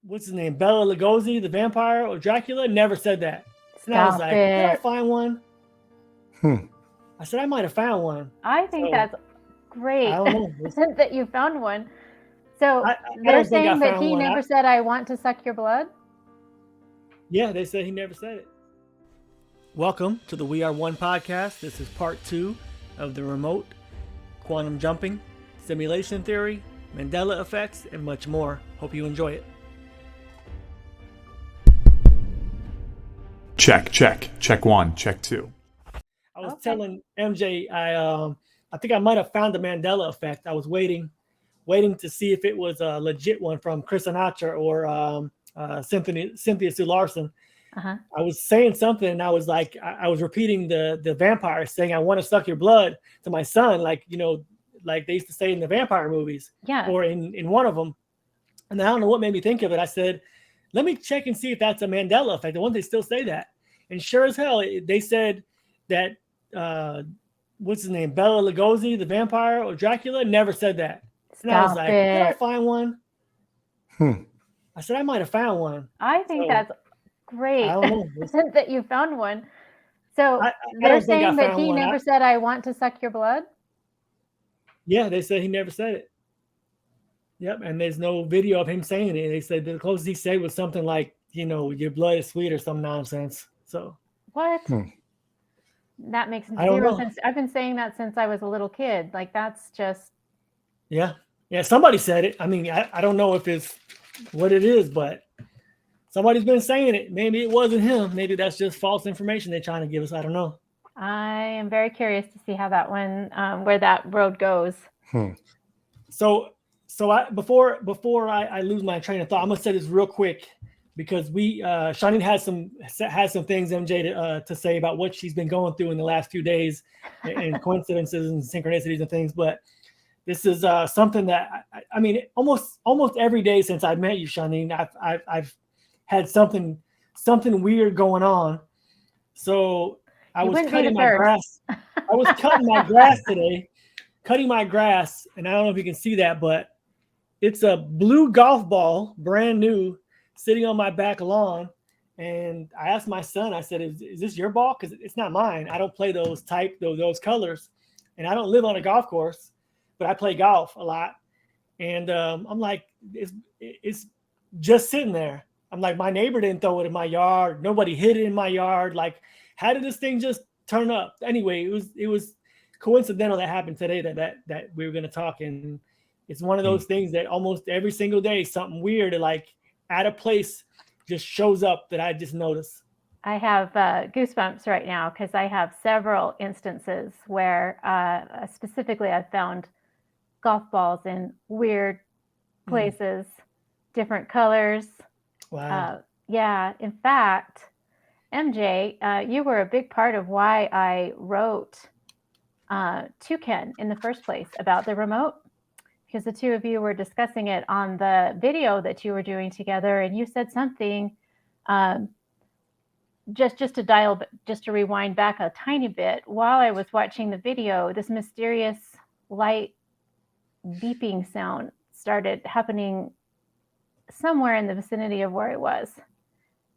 what's his name, Bela Lugosi, the vampire, or Dracula, never said that. And I was Stop like, did I it. find one? Hmm. I said I might have found one. I think So that's I great don't know. that you found one. So I they're don't think I saying that found he one. never said, I want to suck your blood? Yeah, they said he never said it. Welcome to the We Are One podcast. This is part 2 of the remote, quantum jumping, simulation theory, Mandela effects, and much more. Hope you enjoy it. Check, check. Check 1, check 2. I was Okay. telling MJ I think I might have found the Mandela effect. I was waiting to see if it was a legit one from Chris Sinatra or Cynthia Sue Larson. Uh-huh. I was saying something and I was like, I was repeating the vampire saying, I want to suck your blood to my son. Like, like they used to say in the vampire movies Yeah. or in one of them. And I don't know what made me think of it. I said, let me check and see if that's a Mandela effect. I wonder if they still say that. And sure as hell, they said that, what's his name, Bela Lugosi, the vampire, or Dracula, never said that. And I was Stop like, did I it. find one? Hmm. I said I might have found one. I think So, that's great I don't know. that you found one. So I they're don't think I saying that found he one. never said, I want to suck your blood? Yeah, they said he never said it. Yep, and there's no video of him saying it. They said the closest he said was something like, your blood is sweet or some nonsense. So What? Hmm. That makes I don't zero know. sense. I've been saying that since I was a little kid. Like, that's just, Yeah, somebody said it. I mean, I don't know if it's what it is, but somebody's been saying it. Maybe it wasn't him. Maybe that's just false information they're trying to give us. I don't know. I am very curious to see how that one, where that road goes. Hmm. So before I lose my train of thought, I'm gonna say this real quick because Chaunine has some things, MJ, to say about what she's been going through in the last few days and coincidences and synchronicities and things. But this is something that I mean, almost every day since I met you, Chaunine, I've had something weird going on. So I You was wouldn't be the cutting my first. grass. I was cutting my grass today, and I don't know if you can see that, but it's a blue golf ball, brand new, sitting on my back lawn. And I asked my son, I said, is this your ball? Because it's not mine. I don't play those colors. And I don't live on a golf course, but I play golf a lot. And I'm like, it's just sitting there. I'm like, my neighbor didn't throw it in my yard. Nobody hid it in my yard. Like, how did this thing just turn up? Anyway, it was coincidental that happened today that we were going to talk. And it's one of those things that almost every single day, something weird, like at a place just shows up that I just notice. I have goosebumps right now because I have several instances where specifically I've found golf balls in weird places, different colors. Wow. Yeah, in fact, MJ, you were a big part of why I wrote to Ken in the first place about the remote, because the two of you were discussing it on the video that you were doing together, and you said something. Just to rewind back a tiny bit, while I was watching the video, this mysterious light beeping sound started happening somewhere in the vicinity of where it was,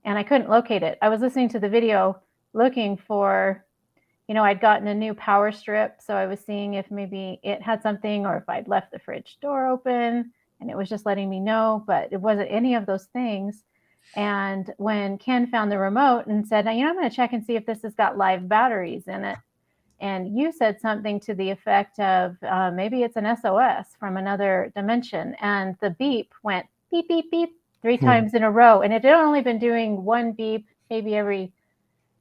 and I couldn't locate it. I was listening to the video looking for, I'd gotten a new power strip, so I was seeing if maybe it had something or if I'd left the fridge door open and it was just letting me know, but it wasn't any of those things. And when Ken found the remote and said, I'm going to check and see if this has got live batteries in it, and you said something to the effect of maybe it's an SOS from another dimension, and the beep went beep, beep, beep 3 times in a row, and it had only been doing one beep maybe every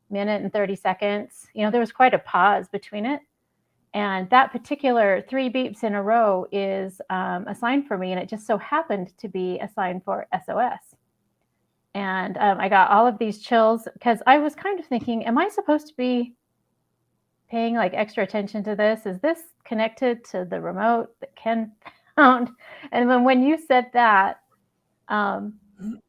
minute and 30 seconds. There was quite a pause between it. And that particular 3 beeps in a row is a sign for me. And it just so happened to be a sign for SOS. And I got all of these chills because I was kind of thinking, am I supposed to be paying like extra attention to this? Is this connected to the remote that Ken found? And then when you said that, I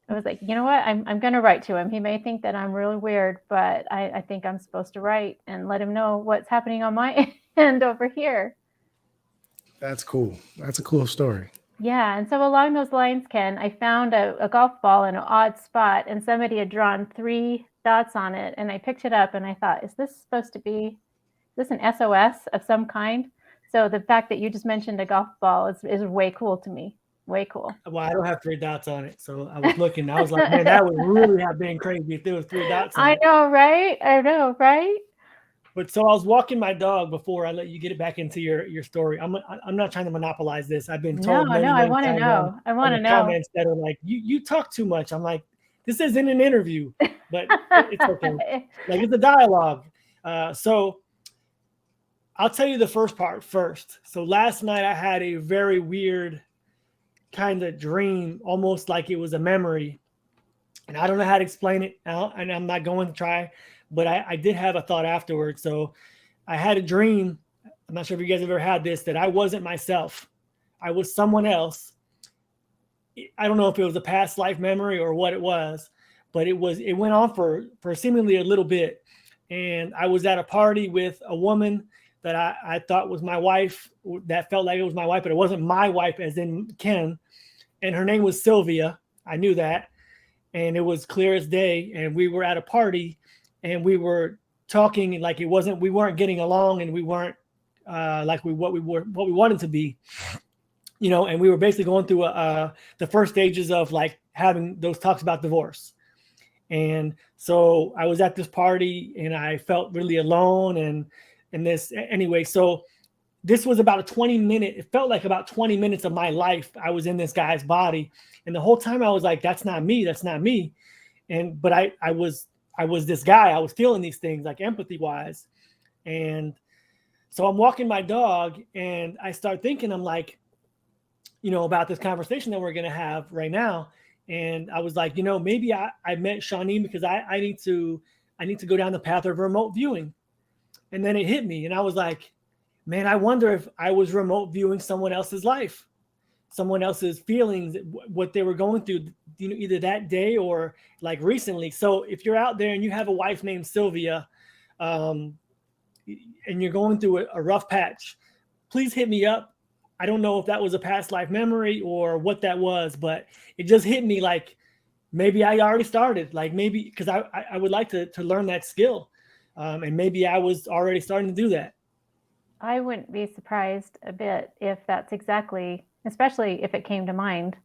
was like, you know what? I'm going to write to him. He may think that I'm really weird, but I think I'm supposed to write and let him know what's happening on my end over here. That's cool. That's a cool story. Yeah, and so along those lines, Ken, I found a golf ball in an odd spot, and somebody had drawn 3 dots on it, and I picked it up and I thought, is this supposed to be this an SOS of some kind? So the fact that you just mentioned a golf ball is way cool to me. Way cool. Well, I don't have 3 dots on it, so I was looking. I was like, man, that would really have been crazy if there was 3 dots on I it. know, right? I know, right? But so I was walking my dog before I let you get it back into your story. I'm not trying to monopolize this. I've been No, told many, no, I many want to times know. I on want the to know. comments that are like, you talk too much. I'm like, this isn't an interview, but it's okay. Like, it's a dialogue. So I'll tell you the first part first. So last night I had a very weird kind of dream, almost like it was a memory. And I don't know how to explain it now, and I'm not going to try, but I did have a thought afterwards. So I had a dream. I'm not sure if you guys have ever had this, that I wasn't myself. I was someone else. I don't know if it was a past life memory or what it was, but it went on for seemingly a little bit. And I was at a party with a woman that I thought was my wife, that felt like it was my wife, but it wasn't my wife as in Ken. And her name was Sylvia. I knew that. And it was clear as day. And we were at a party and we were talking like we weren't getting along, and we weren't what we wanted to be, and we were basically going through the first stages of like having those talks about divorce. And so I was at this party and I felt really alone and this anyway. So this was about it felt like about 20 minutes of my life. I was in this guy's body. And the whole time I was like, that's not me. That's not me. But I was this guy. I was feeling these things like empathy wise. And so I'm walking my dog and I start thinking, I'm like, about this conversation that we're going to have right now. And I was like, maybe I met Chaunine because I need to go down the path of remote viewing. And then it hit me and I was like, man, I wonder if I was remote viewing someone else's life, someone else's feelings, what they were going through, either that day or like recently. So if you're out there and you have a wife named Sylvia, and you're going through a rough patch, please hit me up. I don't know if that was a past life memory or what that was, but it just hit me like maybe I already started, like maybe because I would like to learn that skill. And maybe I was already starting to do that. I wouldn't be surprised a bit if that's exactly, especially if it came to mind.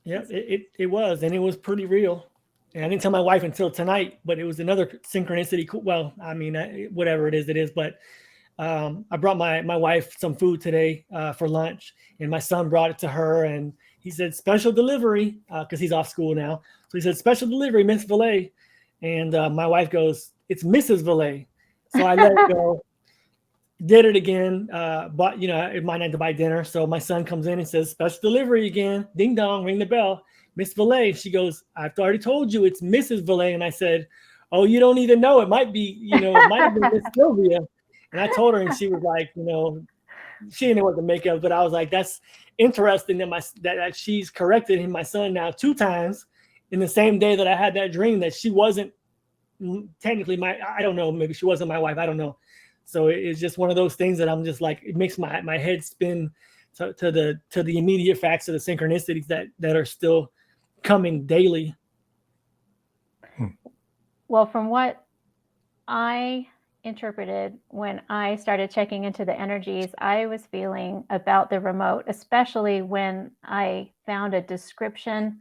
Yeah, it was, and it was pretty real. And I didn't tell my wife until tonight, but it was another synchronicity. Well, I mean, whatever it is, but I brought my wife some food today for lunch, and my son brought it to her, and he said special delivery because he's off school now. So he said special delivery, Miss Valet, and my wife goes, it's Mrs. Valet. So I let it go. Did it again, but it might not to buy dinner. So my son comes in and says, special delivery again. Ding dong, ring the bell. Miss Valet. She goes, I've already told you it's Mrs. Valet. And I said, oh, you don't even know. It might be, it might have been Miss Sylvia. And I told her, and she was like, she didn't know what to make of. But I was like, that's interesting that she's corrected him, my son, now 2 times in the same day that I had that dream that she wasn't technically I don't know, maybe she wasn't my wife. I don't know. So it's just one of those things that I'm just like, it makes my head spin to the immediate facts of the synchronicities that are still coming daily. Well, from what I interpreted when I started checking into the energies I was feeling about the remote, especially when I found a description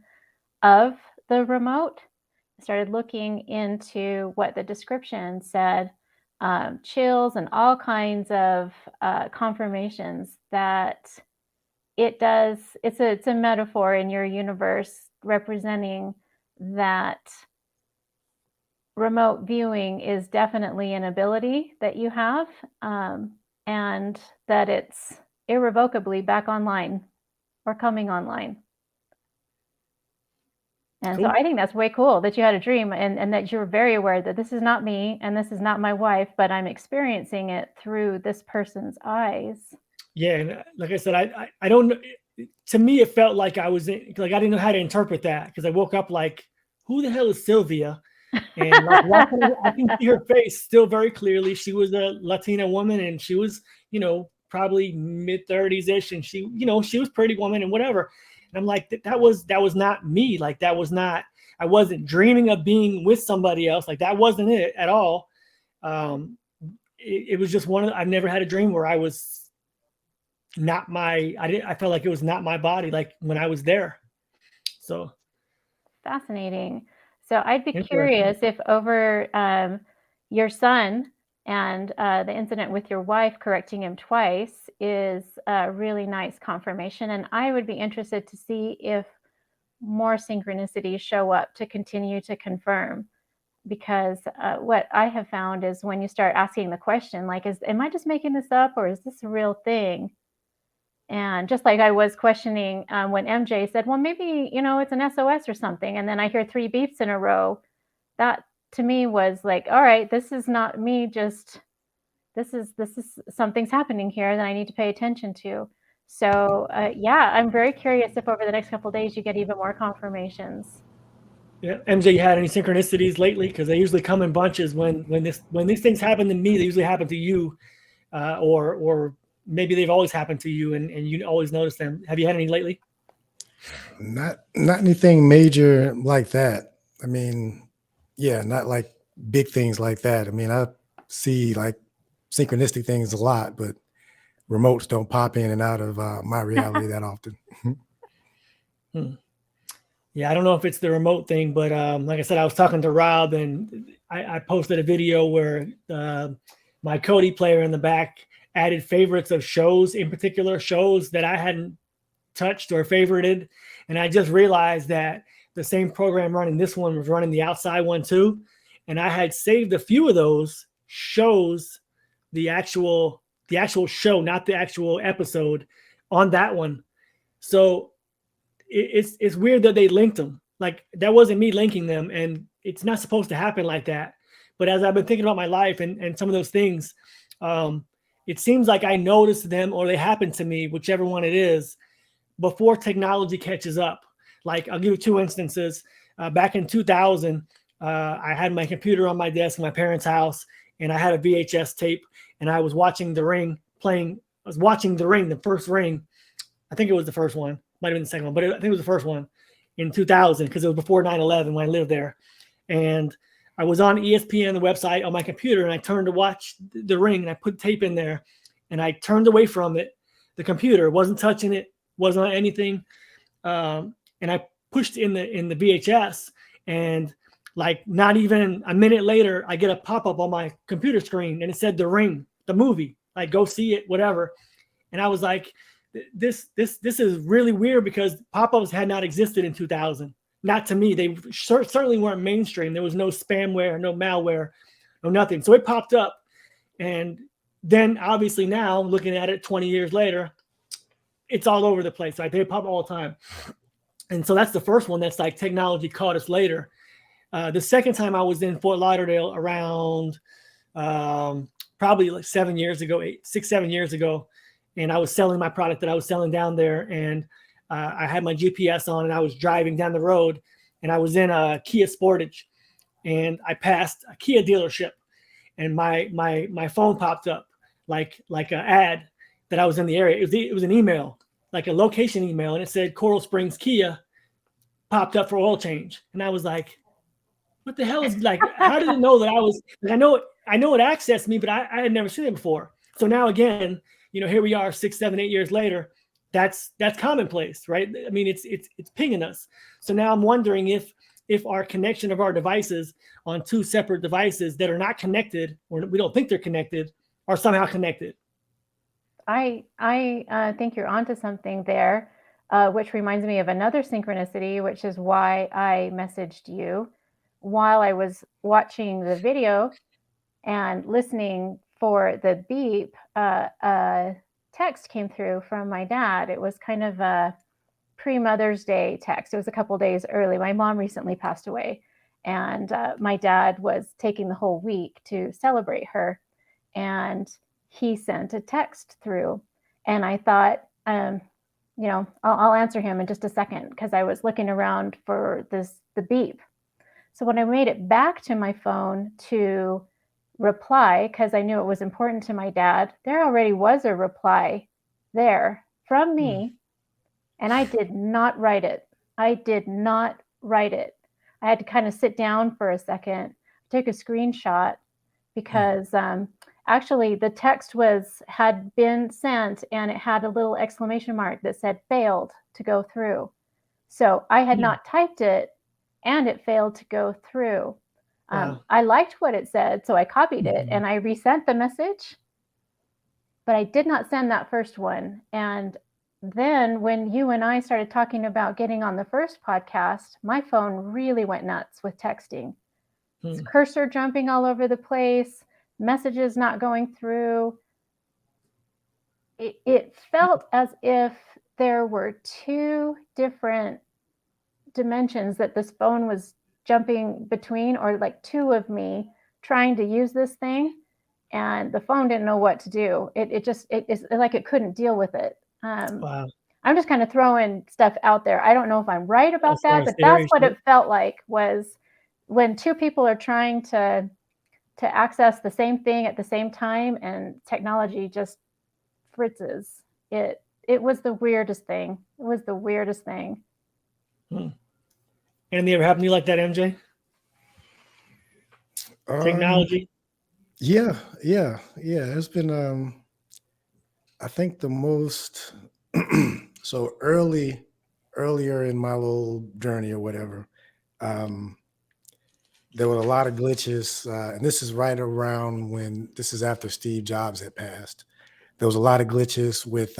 of the remote, I started looking into what the description said. Chills and all kinds of confirmations that it's a metaphor in your universe representing that remote viewing is definitely an ability that you have, and that it's irrevocably back online or coming online. And Cool. so I think that's way cool that you had a dream and that you're very aware that this is not me and this is not my wife, but I'm experiencing it through this person's eyes. Yeah, and like I said, I don't know. To me, it felt like I didn't know how to interpret that because I woke up like, who the hell is Sylvia? And like, I can see her face still very clearly. She was a Latina woman, and she was, probably mid-30s ish, and she, you know, she was a pretty woman and whatever. And I'm like, that was not me. Like that was not, I wasn't dreaming of being with somebody else. Like that wasn't it at all. It was just I've never had a dream where I was not I felt like it was not my body, like when I was there. So fascinating. So I'd be curious if over your son and the incident with your wife correcting him twice is a really nice confirmation. And I would be interested to see if more synchronicities show up to continue to confirm. Because what I have found is when you start asking the question, like, am I just making this up or is this a real thing? And just like I was questioning when MJ said, well, maybe, you know, it's an SOS or something. And then I hear 3 beeps in a row. That to me was like, all right, this is not me. Just this is something's happening here that I need to pay attention to. So yeah, I'm very curious if over the next couple of days you get even more confirmations. Yeah, MJ, you had any synchronicities lately? Because they usually come in bunches. When these things happen to me, they usually happen to you, or maybe they've always happened to you, and you always notice them. Have you had any lately? Not anything major like that. I mean, yeah, not like big things like that. I mean, I see like synchronistic things a lot, but remotes don't pop in and out of my reality that often. Yeah, I don't know if it's the remote thing, but like I said, I was talking to Rob, and I posted a video where my Cody player in the back added favorites of shows, in particular shows that I hadn't touched or favorited. And I just realized that the same program running this one was running the outside one too. And I had saved a few of those shows, the actual show, not the actual episode, on that one. So it's weird that they linked them. Like that wasn't me linking them, and it's not supposed to happen like that. But as I've been thinking about my life and some of those things, it seems like I noticed them or they happened to me, whichever one it is, before technology catches up. Like I'll give you 2 instances. Back in 2000, I had my computer on my desk in my parents' house, and I had a VHS tape, and I was watching The Ring playing. I was watching The Ring, the first Ring. I think it was the first one. Might have been the second one, but I think it was the first one in 2000 because it was before 9/11 when I lived there. And I was on ESPN, the website, on my computer, and I turned to watch The Ring, and I put tape in there, and I turned away from it. The computer wasn't touching it, wasn't on anything, and I pushed in the VHS, and like not even a minute later, I get a pop-up on my computer screen, and it said The Ring, the movie, like go see it, whatever. And I was like, this is really weird because pop-ups had not existed in 2000. Not to me. They certainly weren't mainstream. There was no spamware, no malware, no nothing. So it popped up. And then obviously now looking at it 20 years later, it's all over the place. Right? They pop all the time. And so that's the first one that's like technology caught us later. The second time I was in Fort Lauderdale around probably like 7 years ago, 6-7 years ago. And I was selling my product that I was selling down there. And I had my GPS on, and I was driving down the road, and I was in a Kia Sportage, and I passed a Kia dealership, and my phone popped up like an ad that I was in the area. It was an email, like a location email, and it said Coral Springs Kia popped up for oil change. And I was like, what the hell is, like, how did it know that I was, like, I know it accessed me, but I had never seen it before. So now again, you know, here we are 6, 7, 8 years later. That's commonplace, right? I mean, it's pinging us. So now I'm wondering if our connection of our devices on 2 separate devices that are not connected, or we don't think they're connected, are somehow connected. I think you're onto something there, which reminds me of another synchronicity, which is why I messaged you while I was watching the video and listening for the beep. A text came through from my dad. It was kind of a pre-Mother's Day text. It was a couple days early. My mom recently passed away, and my dad was taking the whole week to celebrate her, and he sent a text through. And I thought, you know, I'll answer him in just a second because I was looking around for the beep. So when I made it back to my phone to reply because I knew it was important to my dad, there already was a reply there from me, and I did not write it. I did not write it. I had to kind of sit down for a second, take a screenshot because actually the text had been sent and it had a little exclamation mark that said failed to go through. So I had not typed it and it failed to go through. Wow. I liked what it said, so I copied it and I resent the message, but I did not send that first one. And then when you and I started talking about getting on the first podcast, my phone really went nuts with texting. Cursor jumping all over the place, messages not going through. It felt as if there were two different dimensions that this phone was jumping between, or like two of me trying to use this thing, and the phone didn't know what to do. It's like it couldn't deal with it. Wow. I'm just kind of throwing stuff out there. I don't know if I'm right about that, but that's what it felt like, was when two people are trying to access the same thing at the same time and technology just fritzes. It was the weirdest thing. It was the weirdest thing. Anything ever happened to you like that, MJ? Technology? Yeah. It's been I think the most so earlier in my little journey or whatever, there were a lot of glitches, and this is right around this is after Steve Jobs had passed. There was a lot of glitches with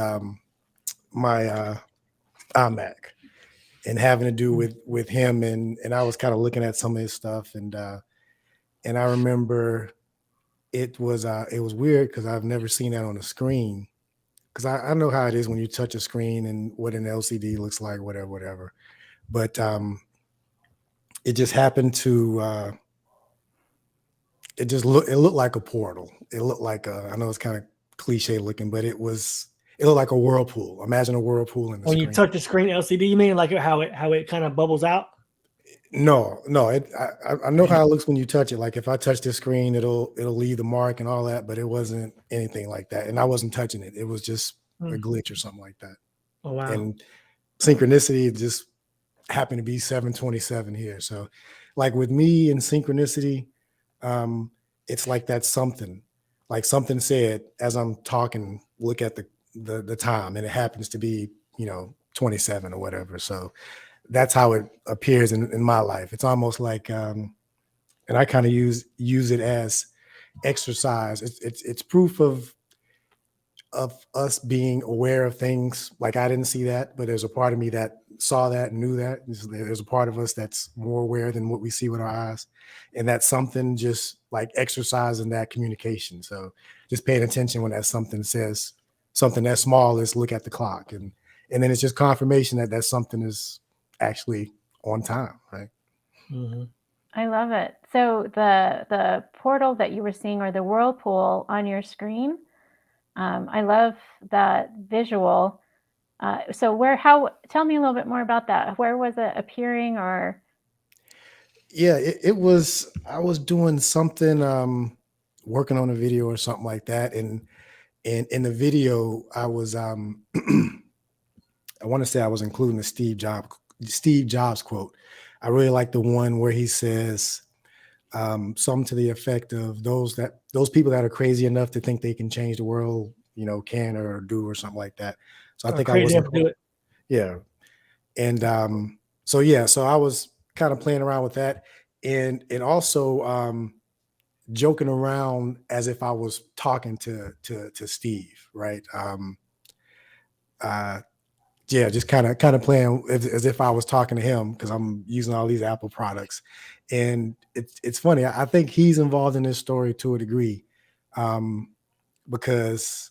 my iMac, and having to do with him, and I was kind of looking at some of his stuff, and I remember it was weird because I've never seen that on a screen, because I know how it is when you touch a screen and what an LCD looks like, whatever. But it just happened to it looked like a portal. It looked like I know it's kind of cliche looking, but it looked like a whirlpool. Imagine a whirlpool in the when screen. you touch the screen LCD, you mean like how it kind of bubbles out? No. I know how it looks when you touch it. Like if I touch the screen, it'll leave the mark and all that, but it wasn't anything like that. And I wasn't touching it. It was just a glitch or something like that. Oh wow. And synchronicity just happened to be 727 here. So like with me and synchronicity, it's like that's something. Like something said as I'm talking, look at the time, and it happens to be 27 or whatever. So that's how it appears in my life. It's almost like and I kind of use it as exercise. It's proof of us being aware of things. Like I didn't see that, but there's a part of me that saw that and knew that. There's a part of us that's more aware than what we see with our eyes, and that's something just like exercising that communication. So just paying attention when that something says something that small is look at the clock, and then it's just confirmation that something is actually on time, right? I love it. So the portal that you were seeing, or the whirlpool on your screen, I love that visual. So tell me a little bit more about that. Where was it appearing? Or yeah, it was, I was doing something, working on a video or something like that, and in the video I was I want to say I was including the Steve Jobs quote. I really like the one where he says something to the effect of those people that are crazy enough to think they can change the world, can or do, or something like that. So I think I was crazy enough to do it. Yeah. And so I was kind of playing around with that, and also joking around as if I was talking to Steve, right? Just kind of playing as if I was talking to him, because I'm using all these Apple products. And it's funny. I think he's involved in this story to a degree, because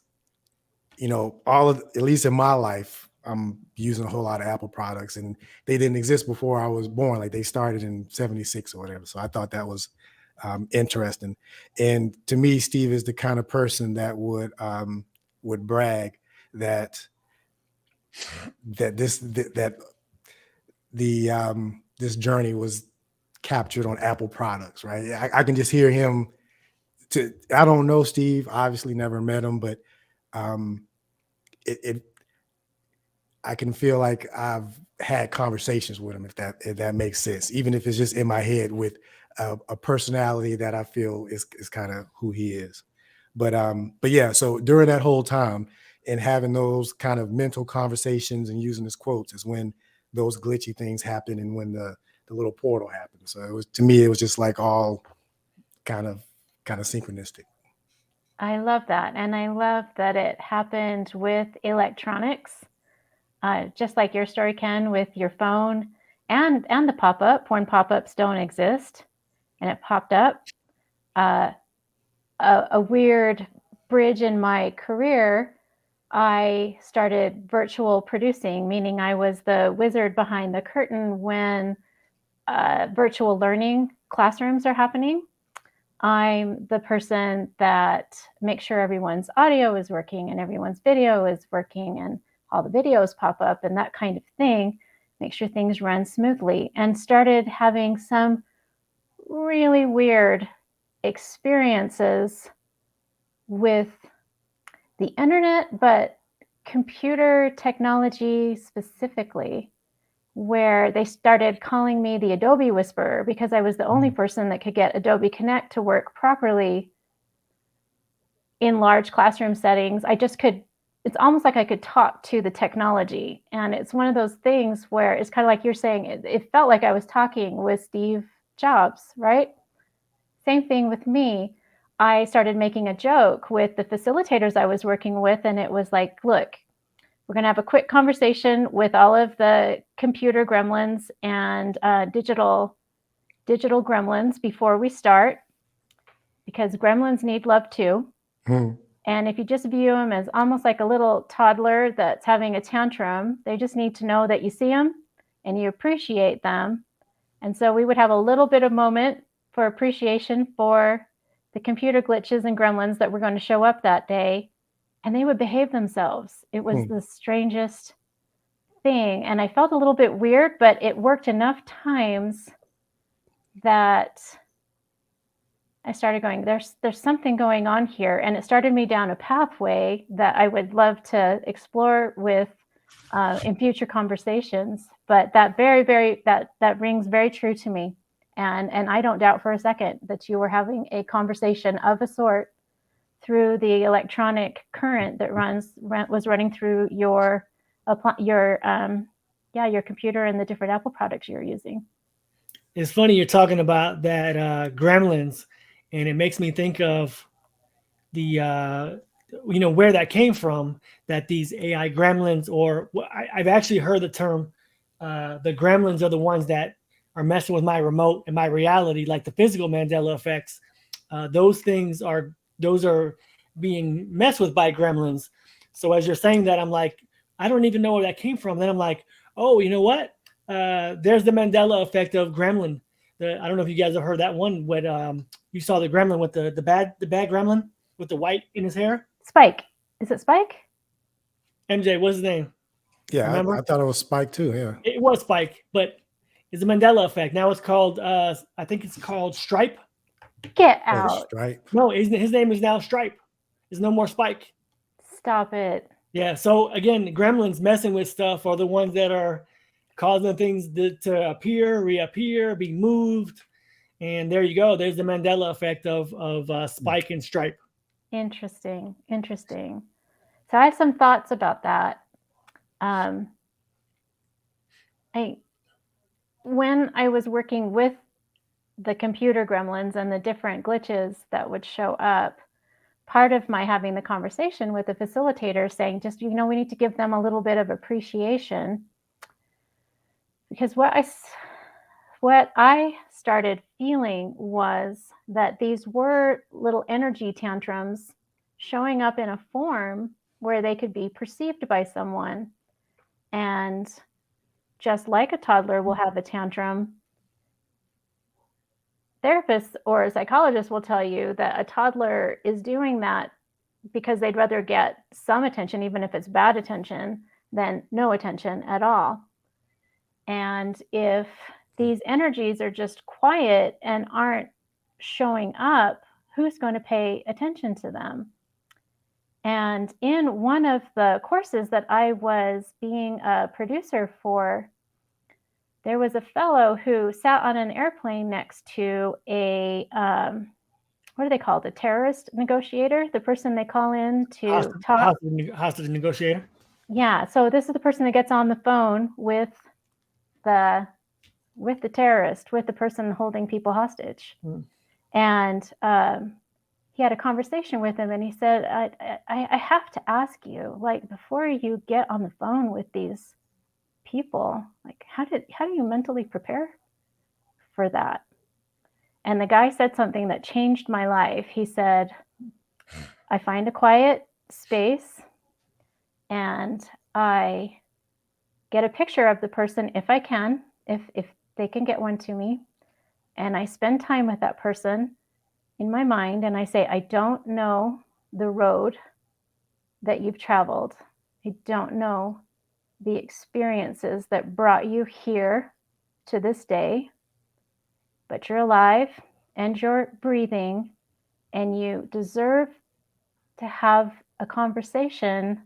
at least in my life, I'm using a whole lot of Apple products, and they didn't exist before I was born. Like they started in 76 or whatever. So I thought that was interesting. And to me, Steve is the kind of person that would brag that this journey was captured on Apple products, right? I can just hear him I don't know Steve, obviously never met him, but it I can feel like I've had conversations with him, if that makes sense, even if it's just in my head with a personality that I feel is kind of who he is. But yeah, so during that whole time and having those kind of mental conversations and using his quotes is when those glitchy things happen and when the little portal happened. So it was, to me, it was just like all kind of synchronistic. I love that. And I love that it happened with electronics, just like your story, Ken, with your phone and the pop-up when pop-ups don't exist. And it popped up. A weird bridge in my career, I started virtual producing, meaning I was the wizard behind the curtain when virtual learning classrooms are happening. I'm the person that makes sure everyone's audio is working and everyone's video is working and all the videos pop up and that kind of thing, make sure things run smoothly, and started having some really weird experiences with the internet, but computer technology specifically, where they started calling me the Adobe Whisperer because I was the only person that could get Adobe Connect to work properly in large classroom settings. I just could, it's almost like I could talk to the technology. And it's one of those things where it's kind of like you're saying, it felt like I was talking with Steve Jobs, right? Same thing with me. I started making a joke with the facilitators I was working with, and it was like, look, we're going to have a quick conversation with all of the computer gremlins and digital gremlins before we start, because gremlins need love too. And if you just view them as almost like a little toddler that's having a tantrum, they just need to know that you see them and you appreciate them. And so we would have a little bit of moment for appreciation for the computer glitches and gremlins that were going to show up that day, and they would behave themselves. It was the strangest thing. And I felt a little bit weird, but it worked enough times that I started going, there's something going on here. And it started me down a pathway that I would love to explore with in future conversations. But that that rings very true to me. And I don't doubt for a second that you were having a conversation of a sort through the electronic current that was running through your computer and the different Apple products you're using. It's funny you're talking about that Gremlins, and it makes me think of the where that came from. That these AI Gremlins, or I've actually heard the term, the Gremlins are the ones that are messing with my remote and my reality, like the physical Mandela effects. Those are being messed with by Gremlins. So as you're saying that, I'm like, I don't even know where that came from. Then I'm like, oh, you know what? There's the Mandela effect of Gremlin. I don't know if you guys have heard that one when you saw the Gremlin with the bad Gremlin with the white in his hair. Spike. Is it Spike? MJ, what's his name? Yeah, I thought it was Spike too. Yeah, it was Spike, but it's the Mandela effect. Now it's called, I think it's called Stripe. Get out. Stripe. No, his name is now Stripe. There's no more Spike. Stop it. Yeah. So again, Gremlins messing with stuff are the ones that are causing things to appear, reappear, be moved. And there you go. There's the Mandela effect of Spike and Stripe. Interesting. So I have some thoughts about that. When I was working with the computer gremlins and the different glitches that would show up, part of my having the conversation with the facilitator saying, just, we need to give them a little bit of appreciation, because what I started feeling was that these were little energy tantrums showing up in a form where they could be perceived by someone. And just like a toddler will have a tantrum, therapists or psychologists will tell you that a toddler is doing that because they'd rather get some attention, even if it's bad attention, than no attention at all. And if these energies are just quiet and aren't showing up, who's going to pay attention to them? And in one of the courses that I was being a producer for, there was a fellow who sat on an airplane next to a, what are they called? A terrorist negotiator, the person they call in to talk. Hostage negotiator. Yeah. So this is the person that gets on the phone with the terrorist, with the person holding people hostage. And he had a conversation with him, and he said, I have to ask you, like, before you get on the phone with these people, like, how do you mentally prepare for that? And the guy said something that changed my life. He said, I find a quiet space and I get a picture of the person if I can, if they can get one to me, and I spend time with that person in my mind, and I say, I don't know the road that you've traveled. I don't know the experiences that brought you here to this day, but you're alive and you're breathing, and you deserve to have a conversation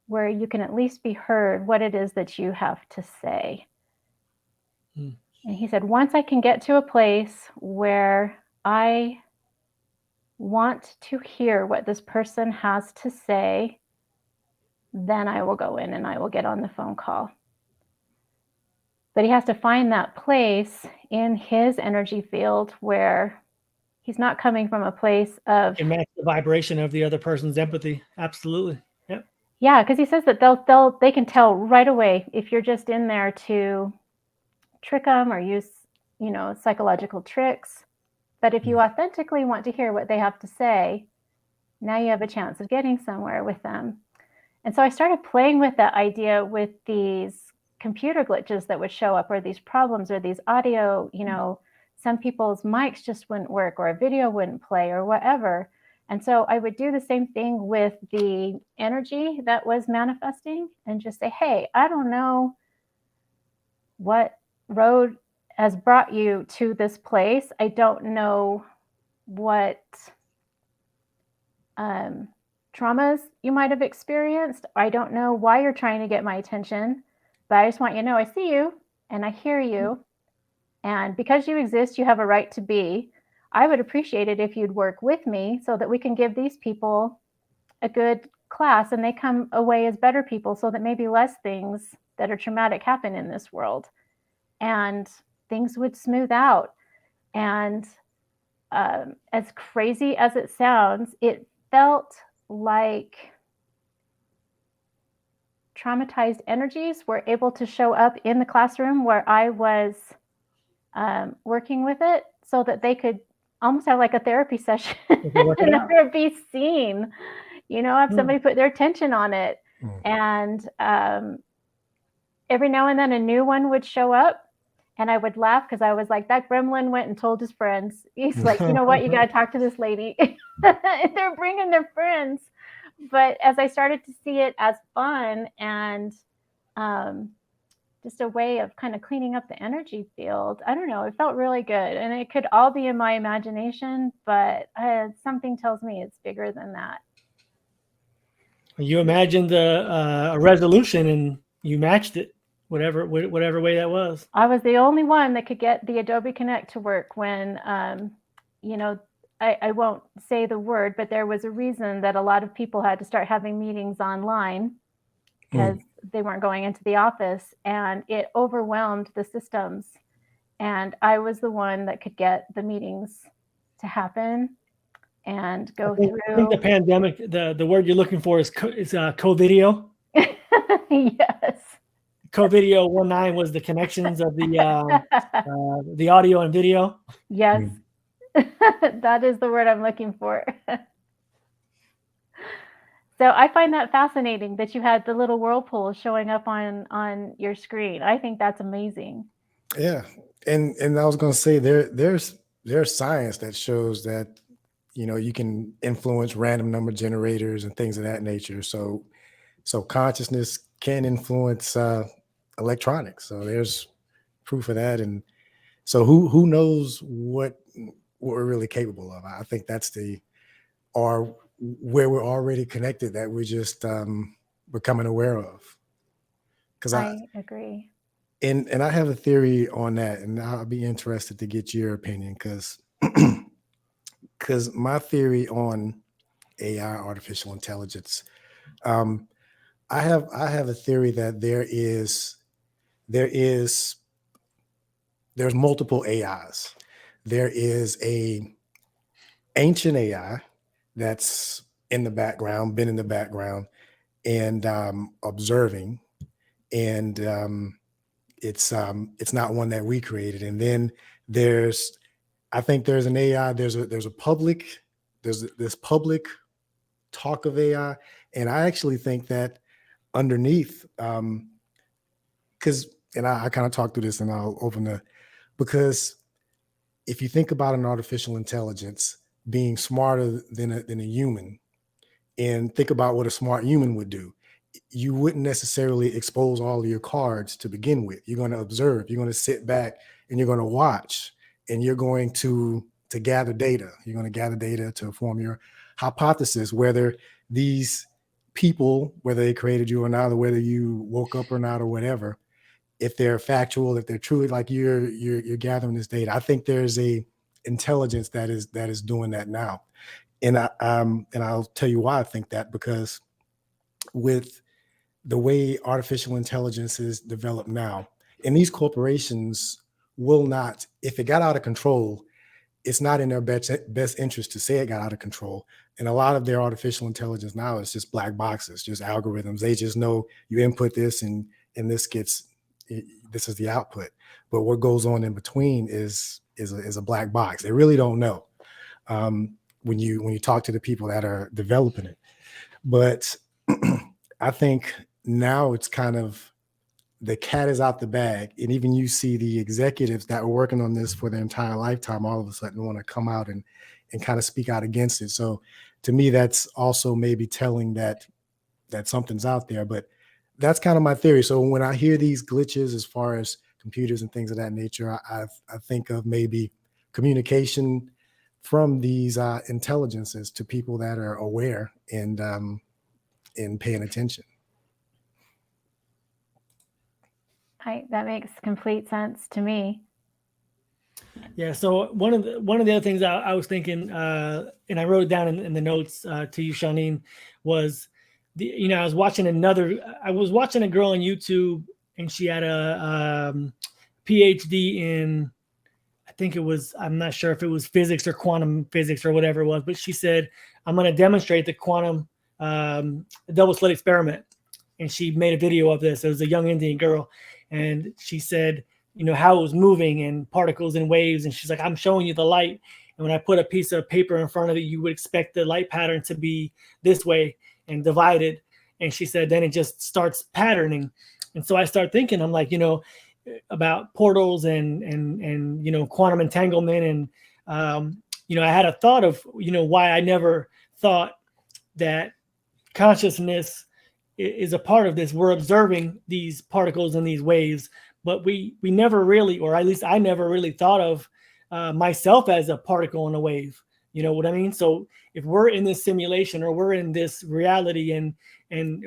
where you can at least be heard what it is that you have to say. And he said, once I can get to a place where I want to hear what this person has to say, then I will go in and I will get on the phone call. But he has to find that place in his energy field where he's not coming from a place of... And match the vibration of the other person's empathy. Absolutely. Yep. Yeah, because he says that they can tell right away if you're just in there to trick them or use, psychological tricks. But if you authentically want to hear what they have to say, now you have a chance of getting somewhere with them. And so I started playing with that idea with these computer glitches that would show up, or these problems, or these audio, some people's mics just wouldn't work, or a video wouldn't play, or whatever. And so I would do the same thing with the energy that was manifesting and just say, hey, I don't know what road has brought you to this place. I don't know what traumas you might have experienced. I don't know why you're trying to get my attention, but I just want you to know I see you and I hear you. And because you exist, you have a right to be. I would appreciate it if you'd work with me so that we can give these people a good class and they come away as better people, so that maybe less things that are traumatic happen in this world and things would smooth out. And as crazy as it sounds, it felt like traumatized energies were able to show up in the classroom where I was working with it, so that they could almost have like a therapy session in a therapy scene, have somebody put their attention on it. And every now and then a new one would show up, and I would laugh because I was like, that gremlin went and told his friends. He's like, you know what? You got to talk to this lady. They're bringing their friends. But as I started to see it as fun and just a way of kind of cleaning up the energy field, I don't know, it felt really good. And it could all be in my imagination, but something tells me it's bigger than that. You imagined a resolution and you matched it, whatever way that was. I was the only one that could get the Adobe Connect to work when, I won't say the word, but there was a reason that a lot of people had to start having meetings online because they weren't going into the office, and it overwhelmed the systems. And I was the one that could get the meetings to happen and go through. I think the pandemic, the word you're looking for is co-video. Yes. Co-video 19 was the connections of the audio and video. Yes. That is the word I'm looking for. So I find that fascinating that you had the little whirlpool showing up on your screen. I think that's amazing. Yeah. And I was going to say there's science that shows that, you can influence random number generators and things of that nature. So consciousness can influence electronics. So there's proof of that. And so who knows what what we're really capable of. I think that's or where we're already connected that we're just becoming aware of. Because I agree. and I have a theory on that, and I'll be interested to get your opinion because my theory on AI, artificial intelligence, um, I have a theory that there's multiple AIs. There is a ancient AI that's in the background, been in the background, and observing, and it's not one that we created. And then I think there's an AI. There's a public. There's this public talk of AI, and I actually think that underneath, because and I kind of talked through this, and I'll open because if you think about an artificial intelligence being smarter than a human, and think about what a smart human would do, you wouldn't necessarily expose all of your cards to begin with. You're going to observe, you're going to sit back, and you're going to watch, and you're going to gather data. You're going to gather data to form your hypothesis, whether these people, whether they created you or not, or whether you woke up or not, or whatever, if they're factual, if they're truly, like you're gathering this data. I think there's a intelligence that is doing that now. And I'll tell you why I think that, because with the way artificial intelligence is developed now, and these corporations will not, if it got out of control, it's not in their best interest to say it got out of control. And a lot of their artificial intelligence now is just black boxes, just algorithms. They just know you input this and this is the output. But what goes on in between is a black box. They really don't know when you talk to the people that are developing it. But I think now it's kind of, the cat is out the bag. And even you see the executives that were working on this for their entire lifetime all of a sudden want to come out and kind of speak out against it. So to me, that's also maybe telling that something's out there. But that's kind of my theory. So when I hear these glitches as far as computers and things of that nature, I think of maybe communication from these intelligences to people that are aware and paying attention. That makes complete sense to me. Yeah. So one of the other things I was thinking, and I wrote it down in the notes to you, Chaunine, was I was watching a girl on YouTube, and she had a PhD in, I think it was, I'm not sure if it was physics or quantum physics or whatever it was, but she said, I'm going to demonstrate the quantum double slit experiment. And she made a video of this. It was a young Indian girl. And she said, how it was moving and particles and waves. And she's like, I'm showing you the light. And when I put a piece of paper in front of it, you would expect the light pattern to be this way and divided. And she said, then it just starts patterning. And so I start thinking, I'm like, about portals and quantum entanglement. And, I had a thought of, why I never thought that consciousness is a part of this. We're observing these particles and these waves, but we never really, or at least I never really thought of myself as a particle and a wave. You know what I mean? So if we're in this simulation or we're in this reality and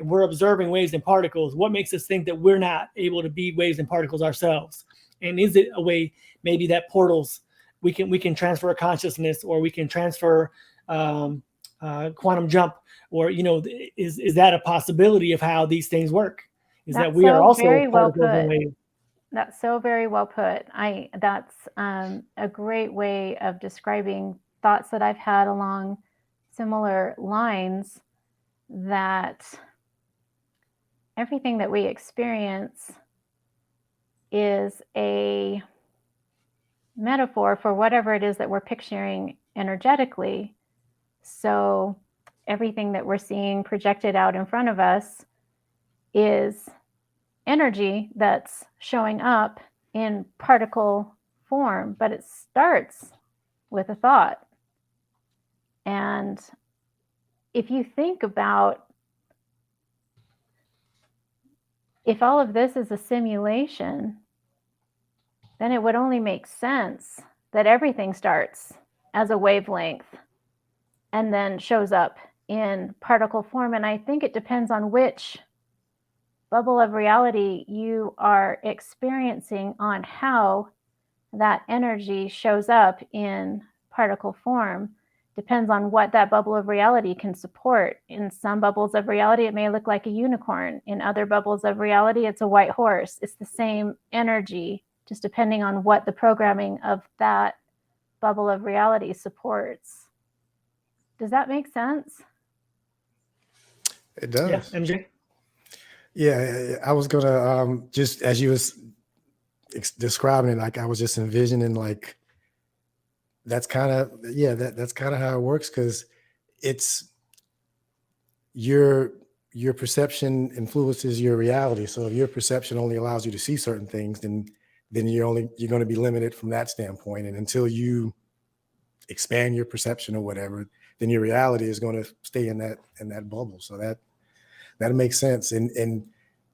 we're observing waves and particles, what makes us think that we're not able to be waves and particles ourselves? And is it a way maybe that portals, we can transfer consciousness, or we can transfer quantum jump, or is that a possibility of how these things work? Is that we are also particles and waves? That's so very well put. That's a great way of describing thoughts that I've had along similar lines, that everything that we experience is a metaphor for whatever it is that we're picturing energetically. So everything that we're seeing projected out in front of us is energy that's showing up in particle form, but it starts with a thought. And if you think about, if all of this is a simulation, then it would only make sense that everything starts as a wavelength and then shows up in particle form. And I think it depends on which bubble of reality you are experiencing on how that energy shows up in particle form. Depends on what that bubble of reality can support. In some bubbles of reality, it may look like a unicorn. In other bubbles of reality, it's a white horse. It's the same energy, just depending on what the programming of that bubble of reality supports. Does that make sense? It does. Yeah, MJ. Yeah, I was gonna just as you was describing it, like I was just envisioning like that's kind of that's kind of how it works, because it's your perception influences your reality. So if your perception only allows you to see certain things, then you're going to be limited from that standpoint. And until you expand your perception or whatever, then your reality is going to stay in that bubble. So that makes sense. And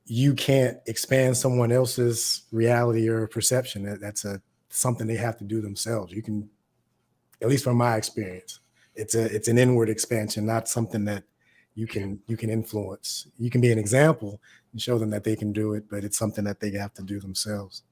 you can't expand someone else's reality or perception. That's something they have to do themselves. You can, at least from my experience, it's an inward expansion, not something that you can influence. You can be an example and show them that they can do it, but it's something that they have to do themselves.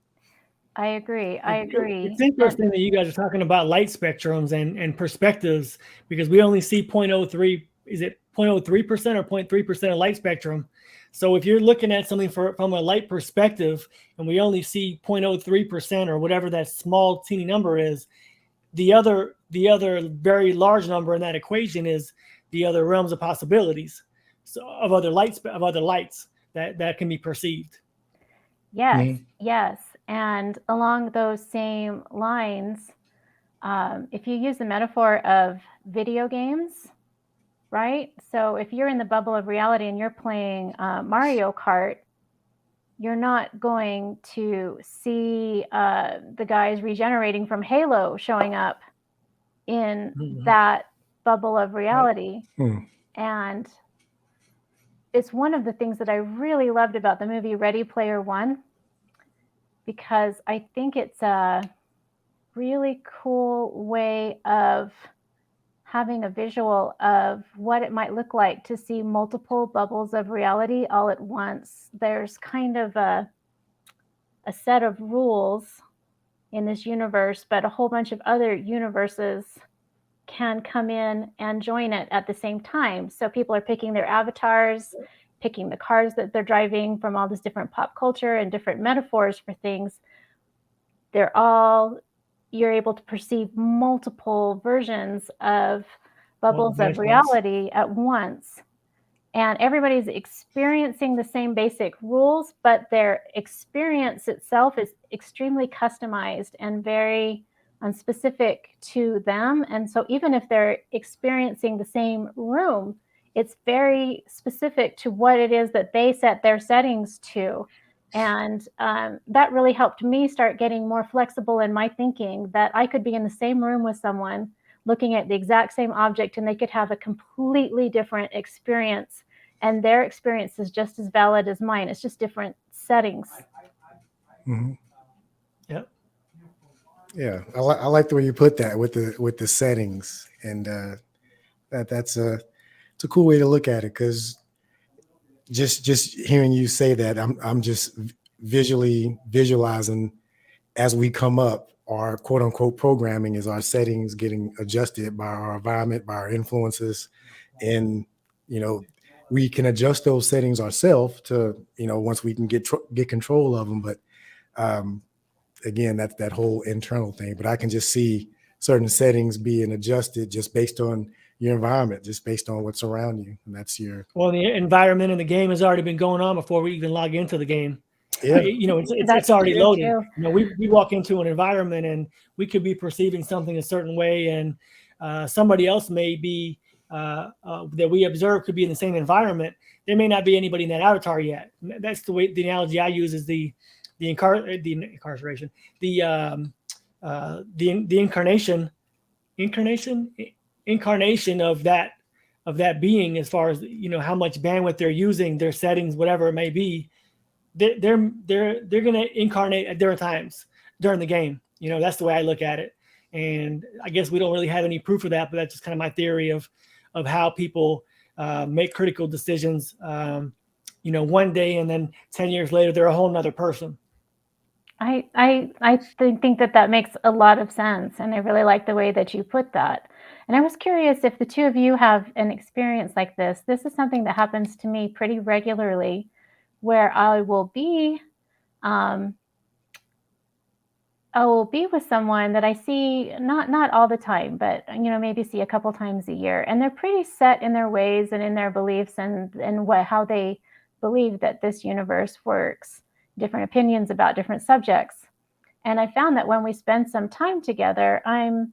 I agree. It's interesting that you guys are talking about light spectrums and perspectives, because we only see 0.03. Is it 0.03% or 0.3% of light spectrum? So if you're looking at something from a light perspective and we only see 0.03% or whatever that small teeny number is, the other very large number in that equation is the other realms of possibilities, so of other lights that can be perceived. Yes, yes. And along those same lines, if you use the metaphor of video games, right? So if you're in the bubble of reality and you're playing Mario Kart, you're not going to see the guys regenerating from Halo showing up in that bubble of reality. Right. And it's one of the things that I really loved about the movie Ready Player One, because I think it's a really cool way of having a visual of what it might look like to see multiple bubbles of reality all at once. There's kind of a set of rules in this universe, but a whole bunch of other universes can come in and join it at the same time. So people are picking their avatars, picking the cars that they're driving from all this different pop culture and different metaphors for things. You're able to perceive multiple versions of bubbles of reality at once. And everybody's experiencing the same basic rules, but their experience itself is extremely customized and very specific to them. And so even if they're experiencing the same room, it's very specific to what it is that they set their settings to. And that really helped me start getting more flexible in my thinking, that I could be in the same room with someone looking at the exact same object and they could have a completely different experience, and their experience is just as valid as mine. It's just different settings. Mm-hmm. Yep. Yeah, I like the way you put that with the settings, and it's a cool way to look at it, because just hearing you say that, I'm just visualizing as we come up, our quote unquote programming is our settings getting adjusted by our environment, by our influences, and we can adjust those settings ourselves to once we can get control of them. But again, that's that whole internal thing. But I can just see certain settings being adjusted just based on your environment, just based on what's around you. And that's the environment in the game has already been going on before we even log into the game. Yeah. It's already loaded. We walk into an environment and we could be perceiving something a certain way, and somebody else may be that we observe could be in the same environment. There may not be anybody in that avatar yet. That's the way the analogy I use is the incarnation, the incarnation of that being, as far as how much bandwidth they're using, their settings, whatever it may be. They're going to incarnate at different times during the game. That's the way I look at it. And I guess we don't really have any proof of that, but that's just kind of my theory of how people make critical decisions, one day, and then 10 years later, they're a whole nother person. I think that makes a lot of sense, and I really like the way that you put that. And I was curious if the two of you have an experience like this. This is something that happens to me pretty regularly, where um, I will be with someone that I see not all the time, but maybe see a couple times a year, and they're pretty set in their ways and in their beliefs and how they believe that this universe works. Different opinions about different subjects, and I found that when we spend some time together, I'm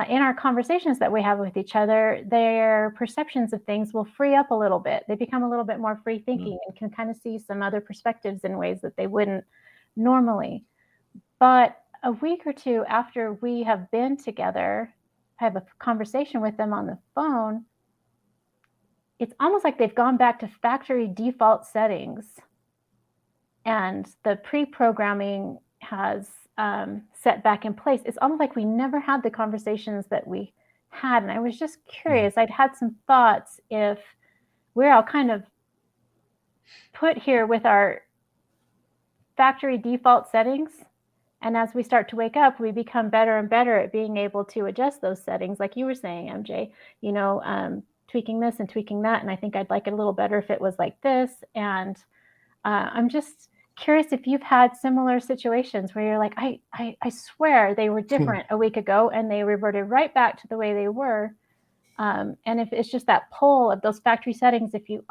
in our conversations that we have with each other, their perceptions of things will free up a little bit. They become a little bit more free thinking and can kind of see some other perspectives in ways that they wouldn't normally. But a week or two after we have been together, I have a conversation with them on the phone. It's almost like they've gone back to factory default settings, and the pre-programming has set back in place. It's almost like we never had the conversations that we had. And I was just curious. I'd had some thoughts if we're all kind of put here with our factory default settings. And as we start to wake up, we become better and better at being able to adjust those settings. Like you were saying, MJ, tweaking this and tweaking that. And I think I'd like it a little better if it was like this. And I'm just curious if you've had similar situations where you're like, I swear they were different a week ago and they reverted right back to the way they were. And if it's just that pull of those factory settings, if you